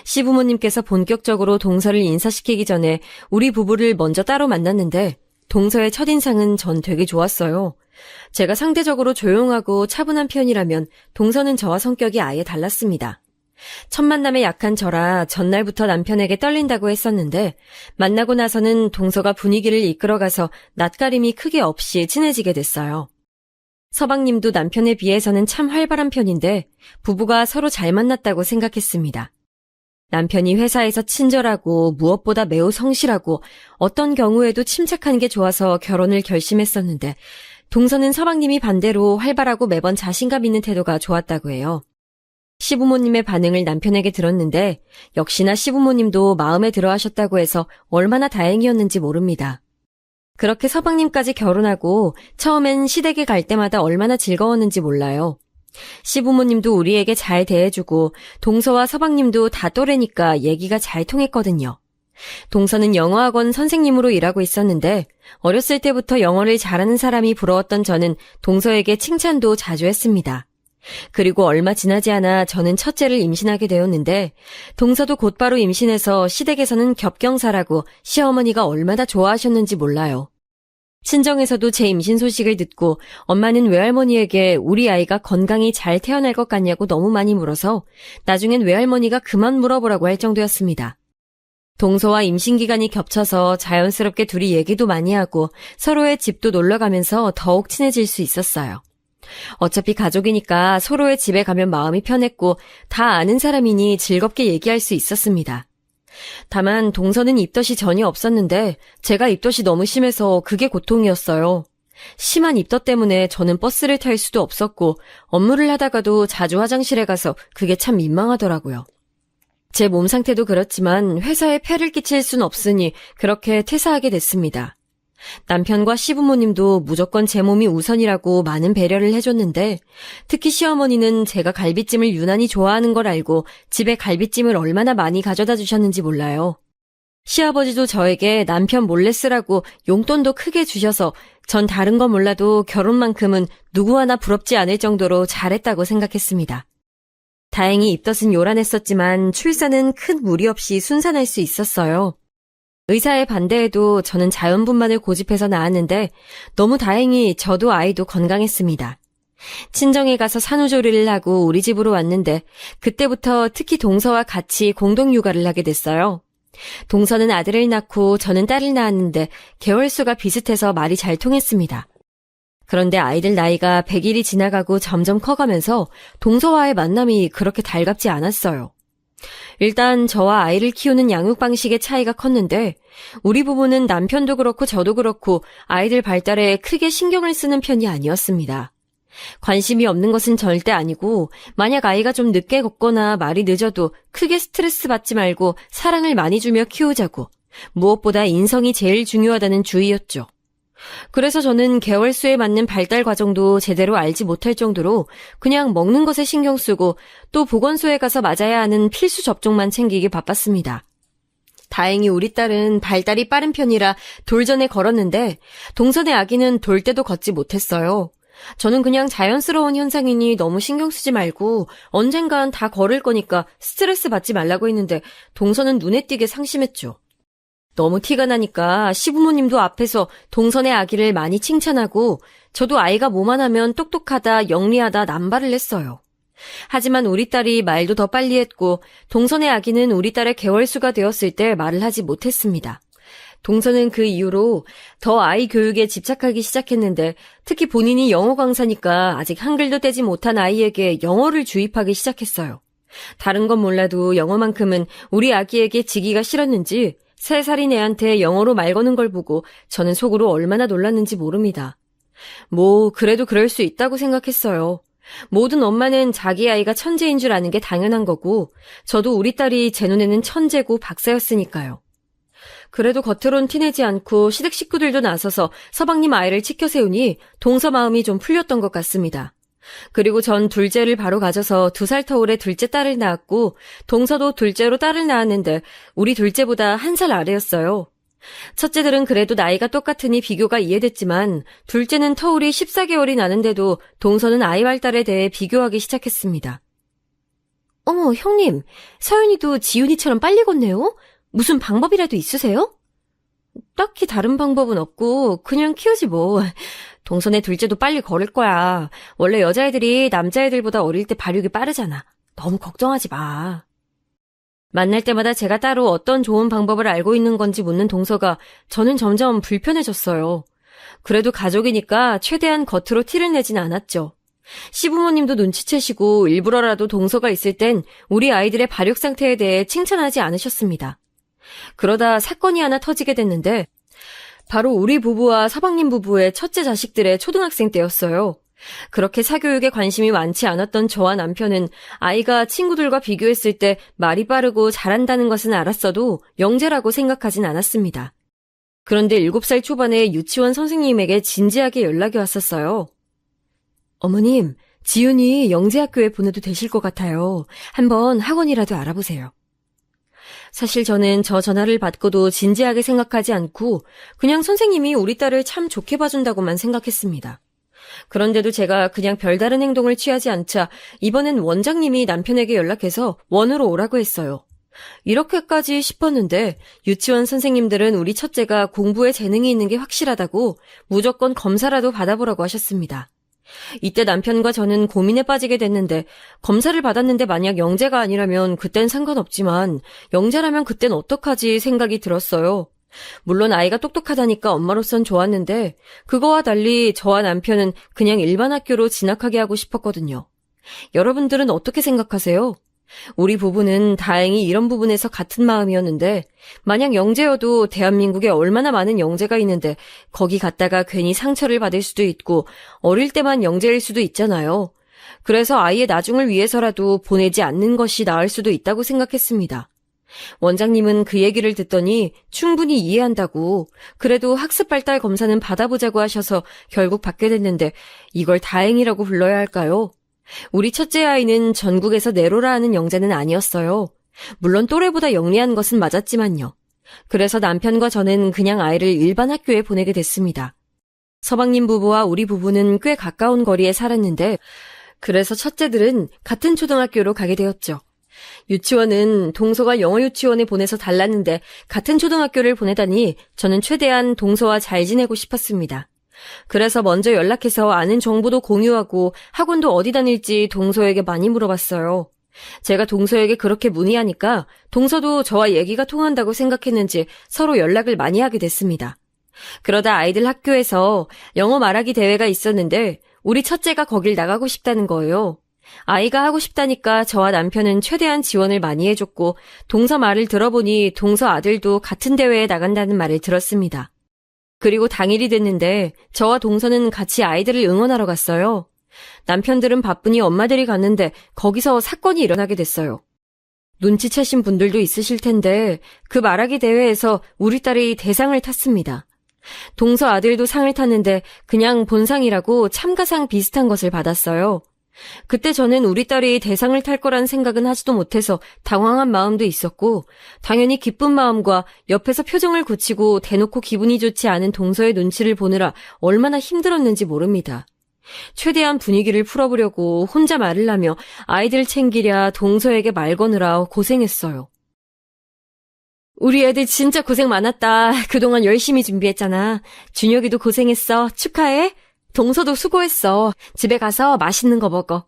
시부모님께서 본격적으로 동서를 인사시키기 전에 우리 부부를 먼저 따로 만났는데 동서의 첫인상은 전 되게 좋았어요. 제가 상대적으로 조용하고 차분한 편이라면 동서는 저와 성격이 아예 달랐습니다. 첫 만남에 약한 저라 전날부터 남편에게 떨린다고 했었는데 만나고 나서는 동서가 분위기를 이끌어가서 낯가림이 크게 없이 친해지게 됐어요. 서방님도 남편에 비해서는 참 활발한 편인데 부부가 서로 잘 만났다고 생각했습니다. 남편이 회사에서 친절하고 무엇보다 매우 성실하고 어떤 경우에도 침착한 게 좋아서 결혼을 결심했었는데 동서는 서방님이 반대로 활발하고 매번 자신감 있는 태도가 좋았다고 해요. 시부모님의 반응을 남편에게 들었는데 역시나 시부모님도 마음에 들어 하셨다고 해서 얼마나 다행이었는지 모릅니다. 그렇게 서방님까지 결혼하고 처음엔 시댁에 갈 때마다 얼마나 즐거웠는지 몰라요. 시부모님도 우리에게 잘 대해주고 동서와 서방님도 다 또래니까 얘기가 잘 통했거든요. 동서는 영어학원 선생님으로 일하고 있었는데 어렸을 때부터 영어를 잘하는 사람이 부러웠던 저는 동서에게 칭찬도 자주 했습니다. 그리고 얼마 지나지 않아 저는 첫째를 임신하게 되었는데 동서도 곧바로 임신해서 시댁에서는 겹경사라고 시어머니가 얼마나 좋아하셨는지 몰라요. 친정에서도 제 임신 소식을 듣고 엄마는 외할머니에게 우리 아이가 건강히 잘 태어날 것 같냐고 너무 많이 물어서 나중엔 외할머니가 그만 물어보라고 할 정도였습니다. 동서와 임신 기간이 겹쳐서 자연스럽게 둘이 얘기도 많이 하고 서로의 집도 놀러 가면서 더욱 친해질 수 있었어요. 어차피 가족이니까 서로의 집에 가면 마음이 편했고 다 아는 사람이니 즐겁게 얘기할 수 있었습니다. 다만 동서는 입덧이 전혀 없었는데 제가 입덧이 너무 심해서 그게 고통이었어요. 심한 입덧 때문에 저는 버스를 탈 수도 없었고 업무를 하다가도 자주 화장실에 가서 그게 참 민망하더라고요. 제 몸 상태도 그렇지만 회사에 폐를 끼칠 순 없으니 그렇게 퇴사하게 됐습니다. 남편과 시부모님도 무조건 제 몸이 우선이라고 많은 배려를 해줬는데 특히 시어머니는 제가 갈비찜을 유난히 좋아하는 걸 알고 집에 갈비찜을 얼마나 많이 가져다 주셨는지 몰라요. 시아버지도 저에게 남편 몰래 쓰라고 용돈도 크게 주셔서 전 다른 건 몰라도 결혼만큼은 누구 하나 부럽지 않을 정도로 잘했다고 생각했습니다. 다행히 입덧은 요란했었지만 출산은 큰 무리 없이 순산할 수 있었어요. 의사의 반대에도 저는 자연분만을 고집해서 낳았는데 너무 다행히 저도 아이도 건강했습니다. 친정에 가서 산후조리를 하고 우리 집으로 왔는데 그때부터 특히 동서와 같이 공동육아를 하게 됐어요. 동서는 아들을 낳고 저는 딸을 낳았는데 개월수가 비슷해서 말이 잘 통했습니다. 그런데 아이들 나이가 100일이 지나가고 점점 커가면서 동서와의 만남이 그렇게 달갑지 않았어요. 일단 저와 아이를 키우는 양육 방식의 차이가 컸는데 우리 부부는 남편도 그렇고 저도 그렇고 아이들 발달에 크게 신경을 쓰는 편이 아니었습니다. 관심이 없는 것은 절대 아니고 만약 아이가 좀 늦게 걷거나 말이 늦어도 크게 스트레스 받지 말고 사랑을 많이 주며 키우자고 무엇보다 인성이 제일 중요하다는 주의였죠. 그래서 저는 개월수에 맞는 발달 과정도 제대로 알지 못할 정도로 그냥 먹는 것에 신경 쓰고 또 보건소에 가서 맞아야 하는 필수 접종만 챙기기 바빴습니다. 다행히 우리 딸은 발달이 빠른 편이라 돌전에 걸었는데 동선의 아기는 돌 때도 걷지 못했어요. 저는 그냥 자연스러운 현상이니 너무 신경 쓰지 말고 언젠간 다 걸을 거니까 스트레스 받지 말라고 했는데 동선은 눈에 띄게 상심했죠. 너무 티가 나니까 시부모님도 앞에서 동선의 아기를 많이 칭찬하고 저도 아이가 뭐만 하면 똑똑하다, 영리하다 남발을 했어요. 하지만 우리 딸이 말도 더 빨리 했고 동선의 아기는 우리 딸의 개월수가 되었을 때 말을 하지 못했습니다. 동서는 그 이후로 더 아이 교육에 집착하기 시작했는데 특히 본인이 영어 강사니까 아직 한글도 떼지 못한 아이에게 영어를 주입하기 시작했어요. 다른 건 몰라도 영어만큼은 우리 아기에게 지기가 싫었는지 3살인 애한테 영어로 말 거는 걸 보고 저는 속으로 얼마나 놀랐는지 모릅니다. 그래도 그럴 수 있다고 생각했어요. 모든 엄마는 자기 아이가 천재인 줄 아는 게 당연한 거고 저도 우리 딸이 제 눈에는 천재고 박사였으니까요. 그래도 겉으론 티내지 않고 시댁 식구들도 나서서 서방님 아이를 치켜 세우니 동서 마음이 좀 풀렸던 것 같습니다. 그리고 전 둘째를 바로 가져서 2살 터울에 둘째 딸을 낳았고 동서도 둘째로 딸을 낳았는데 우리 둘째보다 1살 아래였어요. 첫째들은 그래도 나이가 똑같으니 비교가 이해됐지만 둘째는 터울이 14개월이 나는데도 동서는 아이 발달에 대해 비교하기 시작했습니다. 어머, 형님, 서윤이도 지윤이처럼 빨리 걷네요? 무슨 방법이라도 있으세요? 딱히 다른 방법은 없고 그냥 키우지 뭐. 동선의 둘째도 빨리 걸을 거야. 원래 여자애들이 남자애들보다 어릴 때 발육이 빠르잖아. 너무 걱정하지 마. 만날 때마다 제가 따로 어떤 좋은 방법을 알고 있는 건지 묻는 동서가 저는 점점 불편해졌어요. 그래도 가족이니까 최대한 겉으로 티를 내진 않았죠. 시부모님도 눈치채시고 일부러라도 동서가 있을 땐 우리 아이들의 발육 상태에 대해 칭찬하지 않으셨습니다. 그러다 사건이 하나 터지게 됐는데 바로 우리 부부와 서방님 부부의 첫째 자식들의 초등학생 때였어요. 그렇게 사교육에 관심이 많지 않았던 저와 남편은 아이가 친구들과 비교했을 때 말이 빠르고 잘한다는 것은 알았어도 영재라고 생각하진 않았습니다. 그런데 7살 초반에 유치원 선생님에게 진지하게 연락이 왔었어요. 어머님, 지윤이 영재학교에 보내도 되실 것 같아요. 한번 학원이라도 알아보세요. 사실 저는 저 전화를 받고도 진지하게 생각하지 않고 그냥 선생님이 우리 딸을 참 좋게 봐준다고만 생각했습니다. 그런데도 제가 그냥 별다른 행동을 취하지 않자 이번엔 원장님이 남편에게 연락해서 원으로 오라고 했어요. 이렇게까지 싶었는데 유치원 선생님들은 우리 첫째가 공부에 재능이 있는 게 확실하다고 무조건 검사라도 받아보라고 하셨습니다. 이때 남편과 저는 고민에 빠지게 됐는데 검사를 받았는데 만약 영재가 아니라면 그땐 상관없지만 영재라면 그땐 어떡하지 생각이 들었어요. 물론 아이가 똑똑하다니까 엄마로선 좋았는데 그거와 달리 저와 남편은 그냥 일반 학교로 진학하게 하고 싶었거든요. 여러분들은 어떻게 생각하세요? 우리 부부는 다행히 이런 부분에서 같은 마음이었는데 만약 영재여도 대한민국에 얼마나 많은 영재가 있는데 거기 갔다가 괜히 상처를 받을 수도 있고 어릴 때만 영재일 수도 있잖아요. 그래서 아이의 나중을 위해서라도 보내지 않는 것이 나을 수도 있다고 생각했습니다. 원장님은 그 얘기를 듣더니 충분히 이해한다고 그래도 학습 발달 검사는 받아보자고 하셔서 결국 받게 됐는데 이걸 다행이라고 불러야 할까요? 우리 첫째 아이는 전국에서 내로라 하는 영재는 아니었어요. 물론 또래보다 영리한 것은 맞았지만요. 그래서 남편과 저는 그냥 아이를 일반 학교에 보내게 됐습니다. 서방님 부부와 우리 부부는 꽤 가까운 거리에 살았는데 그래서 첫째들은 같은 초등학교로 가게 되었죠. 유치원은 동서가 영어 유치원에 보내서 달랐는데 같은 초등학교를 보내다니 저는 최대한 동서와 잘 지내고 싶었습니다. 그래서 먼저 연락해서 아는 정보도 공유하고 학원도 어디 다닐지 동서에게 많이 물어봤어요. 제가 동서에게 그렇게 문의하니까 동서도 저와 얘기가 통한다고 생각했는지 서로 연락을 많이 하게 됐습니다. 그러다 아이들 학교에서 영어 말하기 대회가 있었는데 우리 첫째가 거길 나가고 싶다는 거예요. 아이가 하고 싶다니까 저와 남편은 최대한 지원을 많이 해줬고 동서 말을 들어보니 동서 아들도 같은 대회에 나간다는 말을 들었습니다. 그리고 당일이 됐는데 저와 동서는 같이 아이들을 응원하러 갔어요. 남편들은 바쁘니 엄마들이 갔는데 거기서 사건이 일어나게 됐어요. 눈치채신 분들도 있으실 텐데 그 말하기 대회에서 우리 딸이 대상을 탔습니다. 동서 아들도 상을 탔는데 그냥 본상이라고 참가상 비슷한 것을 받았어요. 그때 저는 우리 딸이 대상을 탈 거란 생각은 하지도 못해서 당황한 마음도 있었고 당연히 기쁜 마음과 옆에서 표정을 굳히고 대놓고 기분이 좋지 않은 동서의 눈치를 보느라 얼마나 힘들었는지 모릅니다. 최대한 분위기를 풀어보려고 혼자 말을 하며 아이들 챙기랴 동서에게 말 거느라 고생했어요. 우리 애들 진짜 고생 많았다. 그동안 열심히 준비했잖아. 준혁이도 고생했어. 축하해. 동서도 수고했어. 집에 가서 맛있는 거 먹어.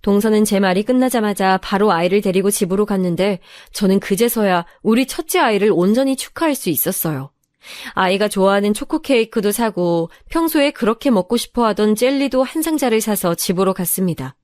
동서는 제 말이 끝나자마자 바로 아이를 데리고 집으로 갔는데 저는 그제서야 우리 첫째 아이를 온전히 축하할 수 있었어요. 아이가 좋아하는 초코 케이크도 사고 평소에 그렇게 먹고 싶어 하던 젤리도 한 상자를 사서 집으로 갔습니다.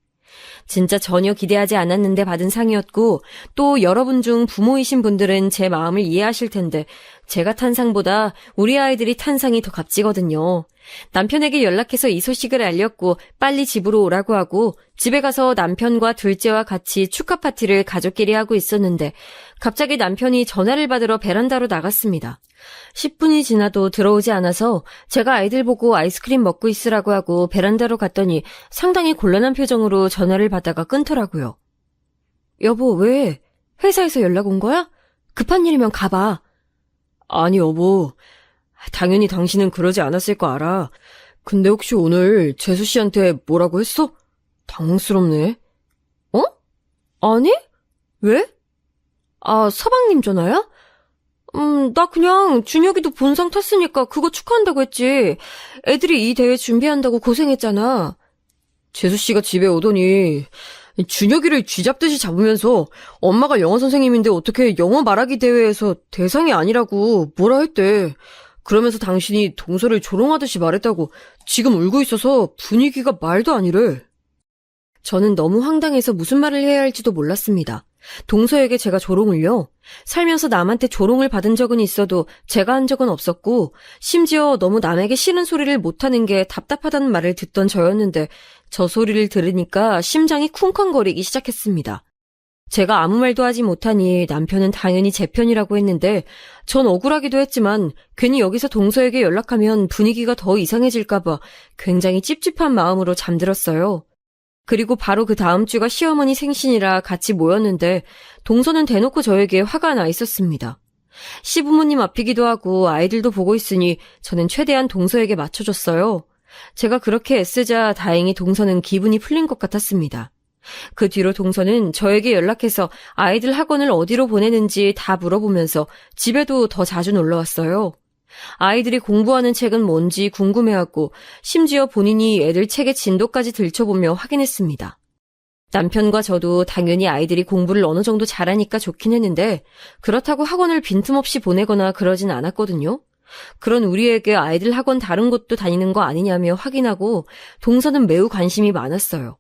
진짜 전혀 기대하지 않았는데 받은 상이었고 또 여러분 중 부모이신 분들은 제 마음을 이해하실 텐데 제가 탄 상보다 우리 아이들이 탄 상이 더 값지거든요. 남편에게 연락해서 이 소식을 알렸고 빨리 집으로 오라고 하고 집에 가서 남편과 둘째와 같이 축하 파티를 가족끼리 하고 있었는데 갑자기 남편이 전화를 받으러 베란다로 나갔습니다. 10분이 지나도 들어오지 않아서 제가 아이들 보고 아이스크림 먹고 있으라고 하고 베란다로 갔더니 상당히 곤란한 표정으로 전화를 받다가 끊더라고요. 여보, 왜? 회사에서 연락 온 거야? 급한 일이면 가봐. 아니, 여보. 당연히 당신은 그러지 않았을 거 알아. 근데 혹시 오늘 재수 씨한테 뭐라고 했어? 당황스럽네. 어? 아니? 왜? 아, 서방님 전화야? 나 그냥 준혁이도 본상 탔으니까 그거 축하한다고 했지. 애들이 이 대회 준비한다고 고생했잖아. 재수 씨가 집에 오더니 준혁이를 쥐잡듯이 잡으면서 엄마가 영어 선생님인데 어떻게 영어 말하기 대회에서 대상이 아니라고 뭐라 했대. 그러면서 당신이 동서를 조롱하듯이 말했다고 지금 울고 있어서 분위기가 말도 아니래. 저는 너무 황당해서 무슨 말을 해야 할지도 몰랐습니다. 동서에게 제가 조롱을요? 살면서 남한테 조롱을 받은 적은 있어도 제가 한 적은 없었고 심지어 너무 남에게 싫은 소리를 못하는 게 답답하다는 말을 듣던 저였는데 저 소리를 들으니까 심장이 쿵쾅거리기 시작했습니다. 제가 아무 말도 하지 못하니 남편은 당연히 제 편이라고 했는데 전 억울하기도 했지만 괜히 여기서 동서에게 연락하면 분위기가 더 이상해질까 봐 굉장히 찝찝한 마음으로 잠들었어요. 그리고 바로 그 다음 주가 시어머니 생신이라 같이 모였는데 동서는 대놓고 저에게 화가 나 있었습니다. 시부모님 앞이기도 하고 아이들도 보고 있으니 저는 최대한 동서에게 맞춰줬어요. 제가 그렇게 애쓰자 다행히 동서는 기분이 풀린 것 같았습니다. 그 뒤로 동서는 저에게 연락해서 아이들 학원을 어디로 보내는지 다 물어보면서 집에도 더 자주 놀러왔어요. 아이들이 공부하는 책은 뭔지 궁금해하고 심지어 본인이 애들 책의 진도까지 들춰보며 확인했습니다. 남편과 저도 당연히 아이들이 공부를 어느 정도 잘하니까 좋긴 했는데 그렇다고 학원을 빈틈없이 보내거나 그러진 않았거든요. 그런 우리에게 아이들 학원 다른 곳도 다니는 거 아니냐며 확인하고 동서는 매우 관심이 많았어요.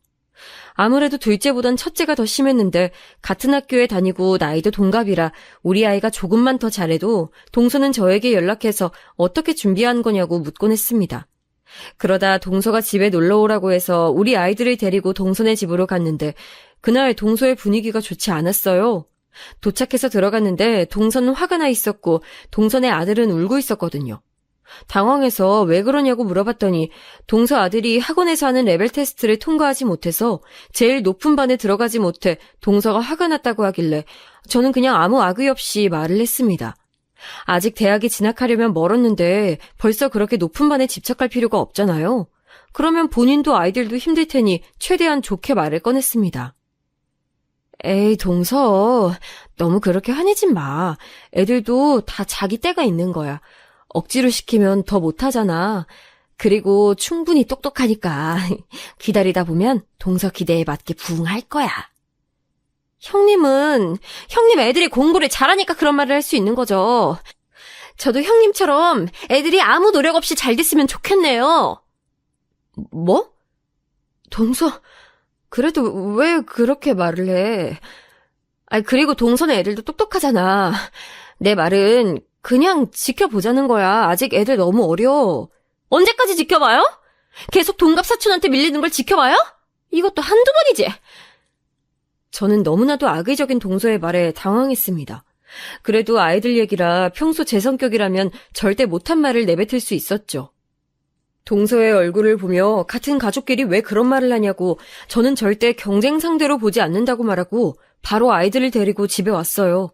아무래도 둘째보단 첫째가 더 심했는데 같은 학교에 다니고 나이도 동갑이라 우리 아이가 조금만 더 잘해도 동서는 저에게 연락해서 어떻게 준비한 거냐고 묻곤 했습니다. 그러다 동서가 집에 놀러 오라고 해서 우리 아이들을 데리고 동서네 집으로 갔는데 그날 동서의 분위기가 좋지 않았어요. 도착해서 들어갔는데 동서는 화가 나 있었고 동서네 아들은 울고 있었거든요. 당황해서 왜 그러냐고 물어봤더니 동서 아들이 학원에서 하는 레벨 테스트를 통과하지 못해서 제일 높은 반에 들어가지 못해 동서가 화가 났다고 하길래 저는 그냥 아무 악의 없이 말을 했습니다. 아직 대학에 진학하려면 멀었는데 벌써 그렇게 높은 반에 집착할 필요가 없잖아요. 그러면 본인도 아이들도 힘들 테니 최대한 좋게 말을 꺼냈습니다. 에이, 동서, 너무 그렇게 화내지 마. 애들도 다 자기 때가 있는 거야. 억지로 시키면 더 못하잖아. 그리고 충분히 똑똑하니까 기다리다 보면 동서 기대에 맞게 부응할 거야. 형님 애들이 공부를 잘하니까 그런 말을 할 수 있는 거죠. 저도 형님처럼 애들이 아무 노력 없이 잘 됐으면 좋겠네요. 뭐? 동서, 그래도 왜 그렇게 말을 해? 그리고 동서는 애들도 똑똑하잖아. 내 말은 그냥 지켜보자는 거야. 아직 애들 너무 어려. 언제까지 지켜봐요? 계속 동갑사촌한테 밀리는 걸 지켜봐요? 이것도 한두 번이지. 저는 너무나도 악의적인 동서의 말에 당황했습니다. 그래도 아이들 얘기라 평소 제 성격이라면 절대 못한 말을 내뱉을 수 있었죠. 동서의 얼굴을 보며 같은 가족끼리 왜 그런 말을 하냐고 저는 절대 경쟁 상대로 보지 않는다고 말하고 바로 아이들을 데리고 집에 왔어요.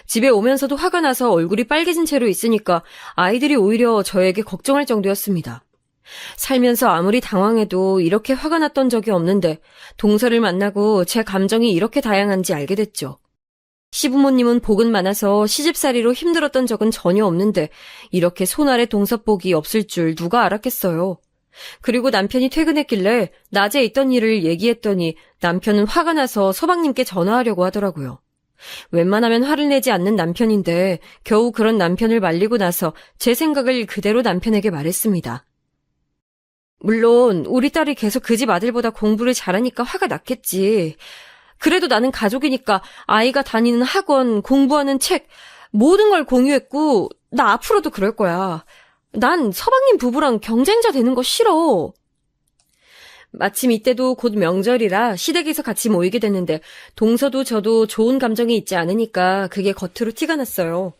집에 오면서도 화가 나서 얼굴이 빨개진 채로 있으니까 아이들이 오히려 저에게 걱정할 정도였습니다. 살면서 아무리 당황해도 이렇게 화가 났던 적이 없는데 동서를 만나고 제 감정이 이렇게 다양한지 알게 됐죠. 시부모님은 복은 많아서 시집살이로 힘들었던 적은 전혀 없는데 이렇게 손 아래 동서복이 없을 줄 누가 알았겠어요. 그리고 남편이 퇴근했길래 낮에 있던 일을 얘기했더니 남편은 화가 나서 서방님께 전화하려고 하더라고요. 웬만하면 화를 내지 않는 남편인데 겨우 그런 남편을 말리고 나서 제 생각을 그대로 남편에게 말했습니다. 물론 우리 딸이 계속 그 집 아들보다 공부를 잘하니까 화가 났겠지. 그래도 나는 가족이니까 아이가 다니는 학원, 공부하는 책, 모든 걸 공유했고 나 앞으로도 그럴 거야. 난 서방님 부부랑 경쟁자 되는 거 싫어. 마침 이때도 곧 명절이라 시댁에서 같이 모이게 됐는데 동서도 저도 좋은 감정이 있지 않으니까 그게 겉으로 티가 났어요.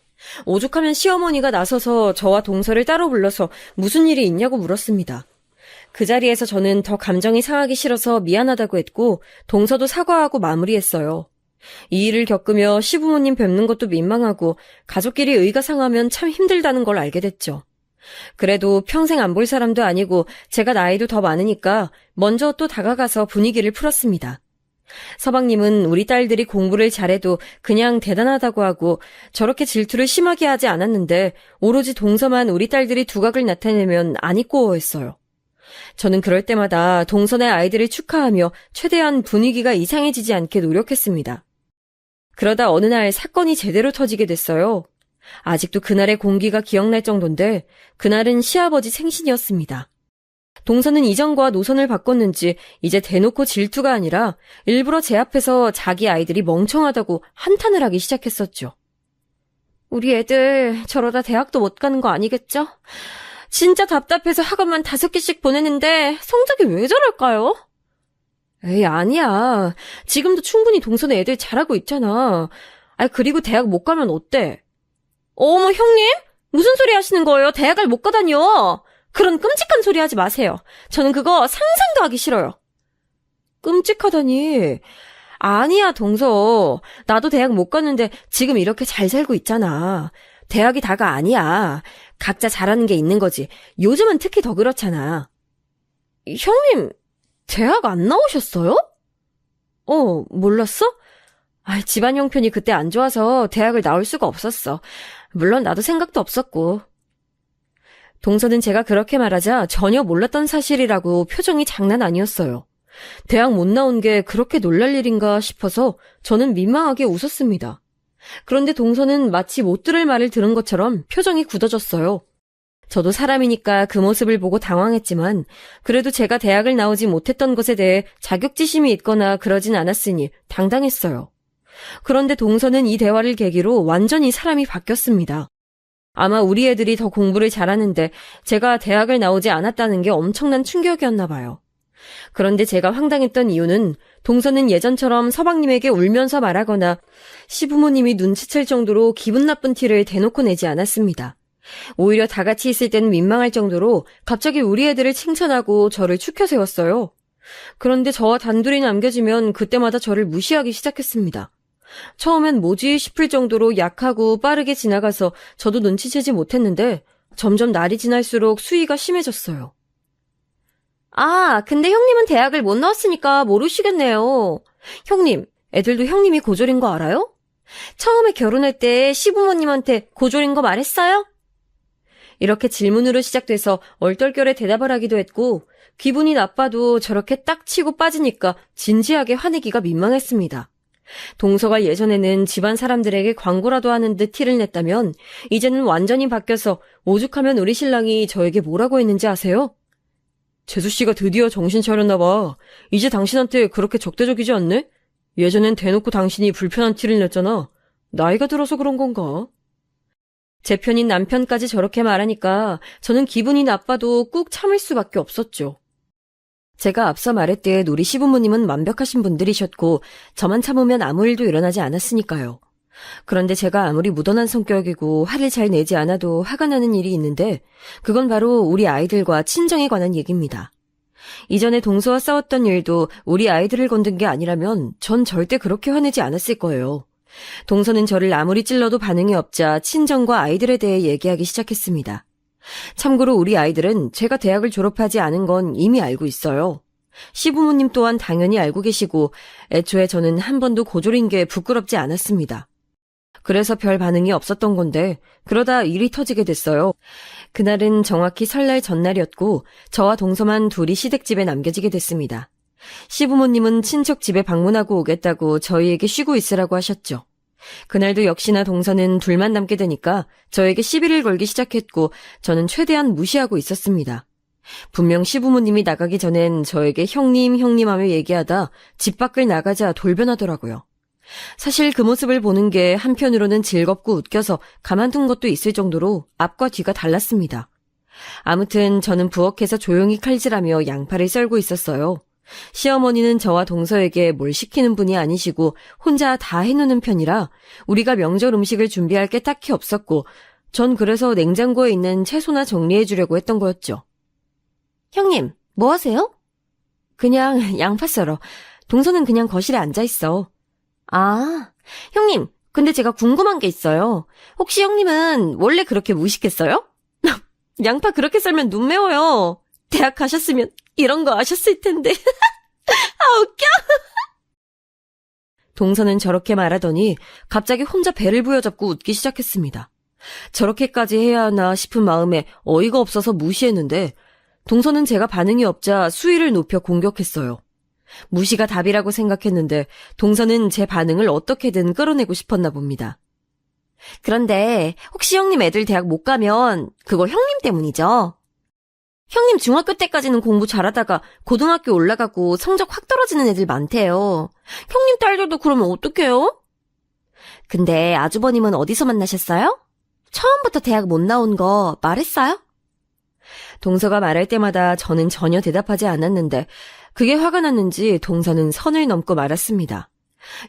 오죽하면 시어머니가 나서서 저와 동서를 따로 불러서 무슨 일이 있냐고 물었습니다. 그 자리에서 저는 더 감정이 상하기 싫어서 미안하다고 했고 동서도 사과하고 마무리했어요. 이 일을 겪으며 시부모님 뵙는 것도 민망하고 가족끼리 의가 상하면 참 힘들다는 걸 알게 됐죠. 그래도 평생 안 볼 사람도 아니고 제가 나이도 더 많으니까 먼저 또 다가가서 분위기를 풀었습니다. 서방님은 우리 딸들이 공부를 잘해도 그냥 대단하다고 하고 저렇게 질투를 심하게 하지 않았는데 오로지 동서만 우리 딸들이 두각을 나타내면 안 입고 했어요. 저는 그럴 때마다 동서의 아이들을 축하하며 최대한 분위기가 이상해지지 않게 노력했습니다. 그러다 어느 날 사건이 제대로 터지게 됐어요. 아직도 그날의 공기가 기억날 정도인데 그날은 시아버지 생신이었습니다. 동서는 이전과 노선을 바꿨는지 이제 대놓고 질투가 아니라 일부러 제 앞에서 자기 아이들이 멍청하다고 한탄을 하기 시작했었죠. 우리 애들 저러다 대학도 못 가는 거 아니겠죠? 진짜 답답해서 학원만 5개씩 보내는데 성적이 왜 저럴까요? 에이, 아니야. 지금도 충분히 동서는 애들 잘하고 있잖아. 그리고 대학 못 가면 어때? 어머, 형님? 무슨 소리 하시는 거예요? 대학을 못 가다니요. 그런 끔찍한 소리 하지 마세요. 저는 그거 상상도 하기 싫어요. 끔찍하다니. 아니야, 동서. 나도 대학 못 갔는데 지금 이렇게 잘 살고 있잖아. 대학이 다가 아니야. 각자 잘하는 게 있는 거지. 요즘은 특히 더 그렇잖아. 형님, 대학 안 나오셨어요? 몰랐어? 집안 형편이 그때 안 좋아서 대학을 나올 수가 없었어. 물론 나도 생각도 없었고. 동서는 제가 그렇게 말하자 전혀 몰랐던 사실이라고 표정이 장난 아니었어요. 대학 못 나온 게 그렇게 놀랄 일인가 싶어서 저는 민망하게 웃었습니다. 그런데 동서는 마치 못 들을 말을 들은 것처럼 표정이 굳어졌어요. 저도 사람이니까 그 모습을 보고 당황했지만 그래도 제가 대학을 나오지 못했던 것에 대해 자격지심이 있거나 그러진 않았으니 당당했어요. 그런데 동서는 이 대화를 계기로 완전히 사람이 바뀌었습니다. 아마 우리 애들이 더 공부를 잘하는데 제가 대학을 나오지 않았다는 게 엄청난 충격이었나 봐요. 그런데 제가 황당했던 이유는 동서는 예전처럼 서방님에게 울면서 말하거나 시부모님이 눈치챌 정도로 기분 나쁜 티를 대놓고 내지 않았습니다. 오히려 다 같이 있을 때는 민망할 정도로 갑자기 우리 애들을 칭찬하고 저를 축혀 세웠어요. 그런데 저와 단둘이 남겨지면 그때마다 저를 무시하기 시작했습니다. 처음엔 뭐지 싶을 정도로 약하고 빠르게 지나가서 저도 눈치채지 못했는데 점점 날이 지날수록 수위가 심해졌어요. 아, 근데 형님은 대학을 못 나왔으니까 모르시겠네요. 형님, 애들도 형님이 고졸인 거 알아요? 처음에 결혼할 때 시부모님한테 고졸인 거 말했어요? 이렇게 질문으로 시작돼서 얼떨결에 대답을 하기도 했고 기분이 나빠도 저렇게 딱 치고 빠지니까 진지하게 화내기가 민망했습니다. 동서가 예전에는 집안 사람들에게 광고라도 하는 듯 티를 냈다면 이제는 완전히 바뀌어서 오죽하면 우리 신랑이 저에게 뭐라고 했는지 아세요? 재수씨가 드디어 정신 차렸나 봐. 이제 당신한테 그렇게 적대적이지 않네? 예전엔 대놓고 당신이 불편한 티를 냈잖아. 나이가 들어서 그런 건가? 제 편인 남편까지 저렇게 말하니까 저는 기분이 나빠도 꾹 참을 수밖에 없었죠. 제가 앞서 말했듯 우리 시부모님은 완벽하신 분들이셨고 저만 참으면 아무 일도 일어나지 않았으니까요. 그런데 제가 아무리 무던한 성격이고 화를 잘 내지 않아도 화가 나는 일이 있는데 그건 바로 우리 아이들과 친정에 관한 얘기입니다. 이전에 동서와 싸웠던 일도 우리 아이들을 건든 게 아니라면 전 절대 그렇게 화내지 않았을 거예요. 동서는 저를 아무리 찔러도 반응이 없자 친정과 아이들에 대해 얘기하기 시작했습니다. 참고로 우리 아이들은 제가 대학을 졸업하지 않은 건 이미 알고 있어요. 시부모님 또한 당연히 알고 계시고 애초에 저는 한 번도 고졸인 게 부끄럽지 않았습니다. 그래서 별 반응이 없었던 건데 그러다 일이 터지게 됐어요. 그날은 정확히 설날 전날이었고 저와 동서만 둘이 시댁집에 남겨지게 됐습니다. 시부모님은 친척 집에 방문하고 오겠다고 저희에게 쉬고 있으라고 하셨죠. 그날도 역시나 동서는 둘만 남게 되니까 저에게 시비를 걸기 시작했고 저는 최대한 무시하고 있었습니다. 분명 시부모님이 나가기 전엔 저에게 형님 하며 얘기하다 집 밖을 나가자 돌변하더라고요. 사실 그 모습을 보는 게 한편으로는 즐겁고 웃겨서 가만둔 것도 있을 정도로 앞과 뒤가 달랐습니다. 아무튼 저는 부엌에서 조용히 칼질하며 양파를 썰고 있었어요. 시어머니는 저와 동서에게 뭘 시키는 분이 아니시고 혼자 다 해놓는 편이라 우리가 명절 음식을 준비할 게 딱히 없었고 전 그래서 냉장고에 있는 채소나 정리해 주려고 했던 거였죠. 형님, 뭐 하세요? 그냥 양파 썰어. 동서는 그냥 거실에 앉아 있어. 아, 형님, 근데 제가 궁금한 게 있어요. 혹시 형님은 원래 그렇게 무식했어요? 양파 그렇게 썰면 눈 매워요. 대학 가셨으면 이런 거 아셨을 텐데. 아, 웃겨. 동서는 저렇게 말하더니 갑자기 혼자 배를 부여잡고 웃기 시작했습니다. 저렇게까지 해야 하나 싶은 마음에 어이가 없어서 무시했는데 동서는 제가 반응이 없자 수위를 높여 공격했어요. 무시가 답이라고 생각했는데 동서는 제 반응을 어떻게든 끌어내고 싶었나 봅니다. 그런데 혹시 형님 애들 대학 못 가면 그거 형님 때문이죠? 형님 중학교 때까지는 공부 잘하다가 고등학교 올라가고 성적 확 떨어지는 애들 많대요. 형님 딸들도 그러면 어떡해요? 근데 아주버님은 어디서 만나셨어요? 처음부터 대학 못 나온 거 말했어요? 동서가 말할 때마다 저는 전혀 대답하지 않았는데 그게 화가 났는지 동서는 선을 넘고 말았습니다.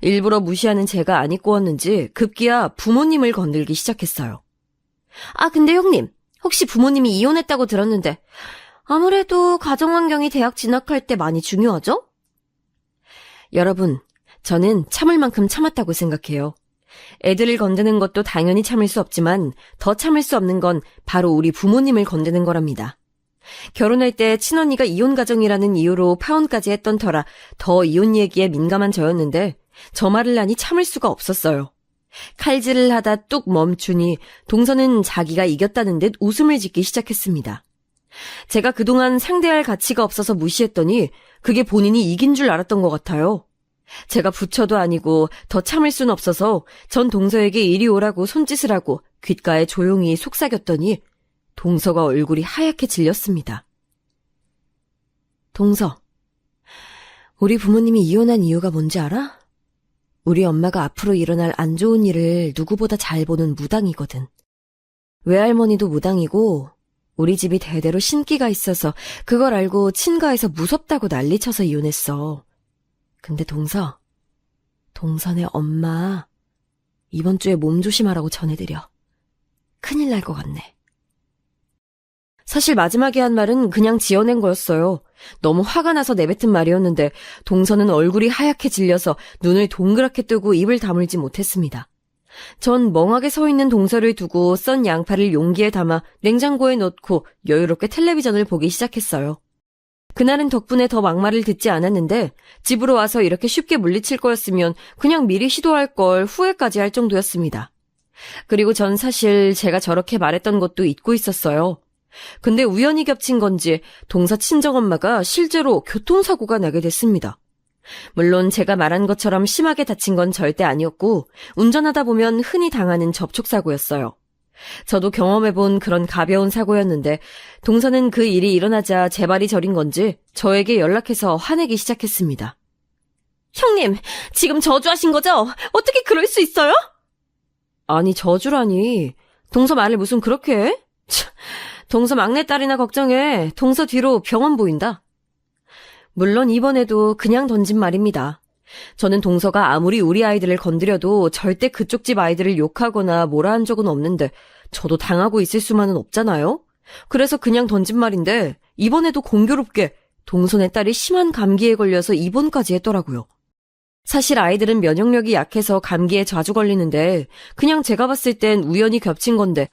일부러 무시하는 제가 안 입고왔는지 급기야 부모님을 건들기 시작했어요. 아, 근데 형님, 혹시 부모님이 이혼했다고 들었는데 아무래도 가정환경이 대학 진학할 때 많이 중요하죠? 여러분, 저는 참을 만큼 참았다고 생각해요. 애들을 건드는 것도 당연히 참을 수 없지만 더 참을 수 없는 건 바로 우리 부모님을 건드는 거랍니다. 결혼할 때 친언니가 이혼 가정이라는 이유로 파혼까지 했던 터라 더 이혼 얘기에 민감한 저였는데 저 말을 하니 참을 수가 없었어요. 칼질을 하다 뚝 멈추니 동서는 자기가 이겼다는 듯 웃음을 짓기 시작했습니다. 제가 그동안 상대할 가치가 없어서 무시했더니 그게 본인이 이긴 줄 알았던 것 같아요. 제가 부처도 아니고 더 참을 순 없어서 전 동서에게 이리 오라고 손짓을 하고 귓가에 조용히 속삭였더니 동서가 얼굴이 하얗게 질렸습니다. 동서, 우리 부모님이 이혼한 이유가 뭔지 알아? 우리 엄마가 앞으로 일어날 안 좋은 일을 누구보다 잘 보는 무당이거든. 외할머니도 무당이고 우리 집이 대대로 신기가 있어서 그걸 알고 친가에서 무섭다고 난리쳐서 이혼했어. 근데 동서네 엄마 이번 주에 몸 조심하라고 전해드려. 큰일 날 것 같네. 사실 마지막에 한 말은 그냥 지어낸 거였어요. 너무 화가 나서 내뱉은 말이었는데 동서는 얼굴이 하얗게 질려서 눈을 동그랗게 뜨고 입을 다물지 못했습니다. 전 멍하게 서 있는 동서를 두고 썬 양파를 용기에 담아 냉장고에 넣고 여유롭게 텔레비전을 보기 시작했어요. 그날은 덕분에 더 막말을 듣지 않았는데 집으로 와서 이렇게 쉽게 물리칠 거였으면 그냥 미리 시도할 걸 후회까지 할 정도였습니다. 그리고 전 사실 제가 저렇게 말했던 것도 잊고 있었어요. 근데 우연히 겹친 건지 동서 친정엄마가 실제로 교통사고가 나게 됐습니다. 물론 제가 말한 것처럼 심하게 다친 건 절대 아니었고 운전하다 보면 흔히 당하는 접촉사고였어요. 저도 경험해본 그런 가벼운 사고였는데 동서는 그 일이 일어나자 제 발이 저린 건지 저에게 연락해서 화내기 시작했습니다. 형님, 지금 저주하신 거죠? 어떻게 그럴 수 있어요? 아니, 저주라니. 동서 말을 무슨 그렇게 해? 동서 막내딸이나 걱정해. 동서 뒤로 병원 보인다. 물론 이번에도 그냥 던진 말입니다. 저는 동서가 아무리 우리 아이들을 건드려도 절대 그쪽 집 아이들을 욕하거나 뭐라 한 적은 없는데 저도 당하고 있을 수만은 없잖아요? 그래서 그냥 던진 말인데 이번에도 공교롭게 동서네 딸이 심한 감기에 걸려서 입원까지 했더라고요. 사실 아이들은 면역력이 약해서 감기에 자주 걸리는데 그냥 제가 봤을 땐 우연히 겹친 건데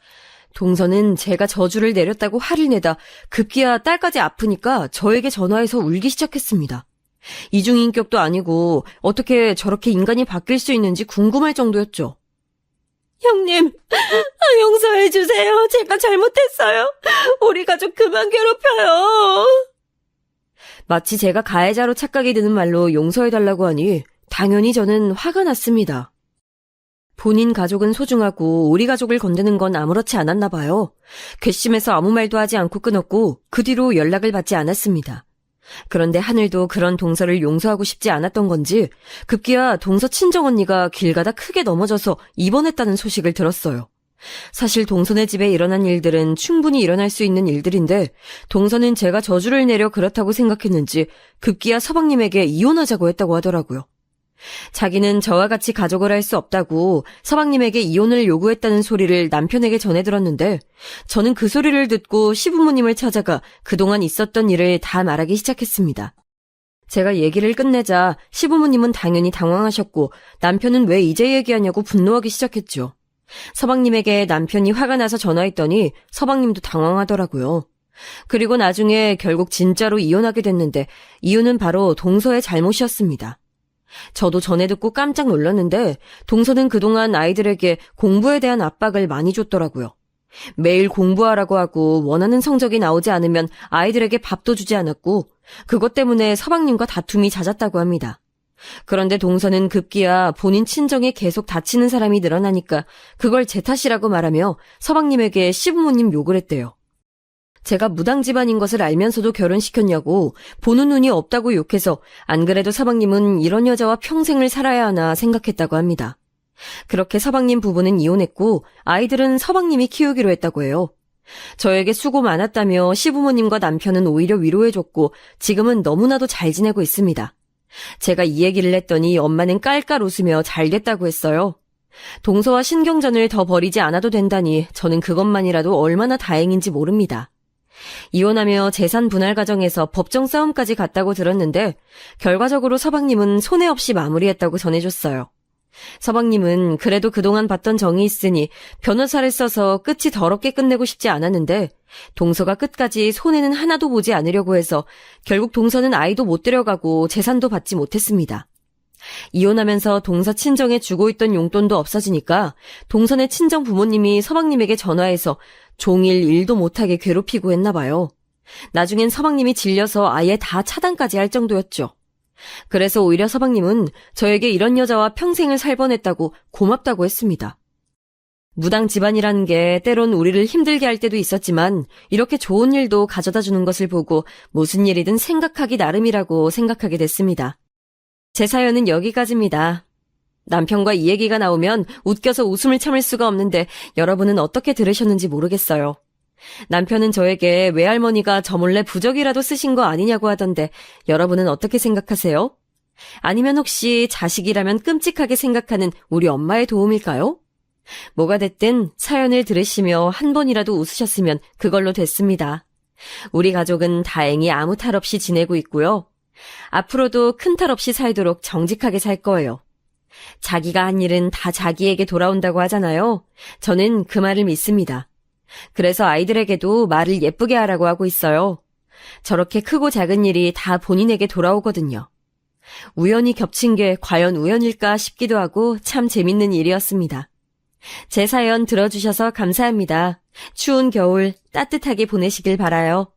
동서는 제가 저주를 내렸다고 화를 내다 급기야 딸까지 아프니까 저에게 전화해서 울기 시작했습니다. 이중인격도 아니고 어떻게 저렇게 인간이 바뀔 수 있는지 궁금할 정도였죠. 형님, 용서해주세요. 제가 잘못했어요. 우리 가족 그만 괴롭혀요. 마치 제가 가해자로 착각이 드는 말로 용서해달라고 하니 당연히 저는 화가 났습니다. 본인 가족은 소중하고 우리 가족을 건드는 건 아무렇지 않았나 봐요. 괘씸해서 아무 말도 하지 않고 끊었고 그 뒤로 연락을 받지 않았습니다. 그런데 하늘도 그런 동서를 용서하고 싶지 않았던 건지 급기야 동서 친정언니가 길 가다 크게 넘어져서 입원했다는 소식을 들었어요. 사실 동서네 집에 일어난 일들은 충분히 일어날 수 있는 일들인데 동서는 제가 저주를 내려 그렇다고 생각했는지 급기야 서방님에게 이혼하자고 했다고 하더라고요. 자기는 저와 같이 가족을 할 수 없다고 서방님에게 이혼을 요구했다는 소리를 남편에게 전해 들었는데 저는 그 소리를 듣고 시부모님을 찾아가 그동안 있었던 일을 다 말하기 시작했습니다. 제가 얘기를 끝내자 시부모님은 당연히 당황하셨고 남편은 왜 이제 얘기하냐고 분노하기 시작했죠. 서방님에게 남편이 화가 나서 전화했더니 서방님도 당황하더라고요. 그리고 나중에 결국 진짜로 이혼하게 됐는데 이유는 바로 동서의 잘못이었습니다. 저도 전해 듣고 깜짝 놀랐는데 동서는 그동안 아이들에게 공부에 대한 압박을 많이 줬더라고요. 매일 공부하라고 하고 원하는 성적이 나오지 않으면 아이들에게 밥도 주지 않았고 그것 때문에 서방님과 다툼이 잦았다고 합니다. 그런데 동서는 급기야 본인 친정에 계속 다치는 사람이 늘어나니까 그걸 제 탓이라고 말하며 서방님에게 시부모님 욕을 했대요. 제가 무당 집안인 것을 알면서도 결혼시켰냐고 보는 눈이 없다고 욕해서 안 그래도 서방님은 이런 여자와 평생을 살아야 하나 생각했다고 합니다. 그렇게 서방님 부부는 이혼했고 아이들은 서방님이 키우기로 했다고 해요. 저에게 수고 많았다며 시부모님과 남편은 오히려 위로해줬고 지금은 너무나도 잘 지내고 있습니다. 제가 이 얘기를 했더니 엄마는 깔깔 웃으며 잘 됐다고 했어요. 동서와 신경전을 더 벌이지 않아도 된다니 저는 그것만이라도 얼마나 다행인지 모릅니다. 이혼하며 재산 분할 과정에서 법정 싸움까지 갔다고 들었는데 결과적으로 서방님은 손해 없이 마무리했다고 전해줬어요. 서방님은 그래도 그동안 봤던 정이 있으니 변호사를 써서 끝이 더럽게 끝내고 싶지 않았는데 동서가 끝까지 손해는 하나도 보지 않으려고 해서 결국 동서는 아이도 못 데려가고 재산도 받지 못했습니다. 이혼하면서 동서 친정에 주고 있던 용돈도 없어지니까 동서네 친정 부모님이 서방님에게 전화해서 종일 일도 못하게 괴롭히고 했나 봐요. 나중엔 서방님이 질려서 아예 다 차단까지 할 정도였죠. 그래서 오히려 서방님은 저에게 이런 여자와 평생을 살 뻔했다고 고맙다고 했습니다. 무당 집안이라는 게 때론 우리를 힘들게 할 때도 있었지만 이렇게 좋은 일도 가져다 주는 것을 보고 무슨 일이든 생각하기 나름이라고 생각하게 됐습니다. 제 사연은 여기까지입니다. 남편과 이 얘기가 나오면 웃겨서 웃음을 참을 수가 없는데 여러분은 어떻게 들으셨는지 모르겠어요. 남편은 저에게 외할머니가 저 몰래 부적이라도 쓰신 거 아니냐고 하던데 여러분은 어떻게 생각하세요? 아니면 혹시 자식이라면 끔찍하게 생각하는 우리 엄마의 도움일까요? 뭐가 됐든 사연을 들으시며 한 번이라도 웃으셨으면 그걸로 됐습니다. 우리 가족은 다행히 아무 탈 없이 지내고 있고요. 앞으로도 큰 탈 없이 살도록 정직하게 살 거예요. 자기가 한 일은 다 자기에게 돌아온다고 하잖아요. 저는 그 말을 믿습니다. 그래서 아이들에게도 말을 예쁘게 하라고 하고 있어요. 저렇게 크고 작은 일이 다 본인에게 돌아오거든요. 우연히 겹친 게 과연 우연일까 싶기도 하고 참 재밌는 일이었습니다. 제 사연 들어주셔서 감사합니다. 추운 겨울 따뜻하게 보내시길 바라요.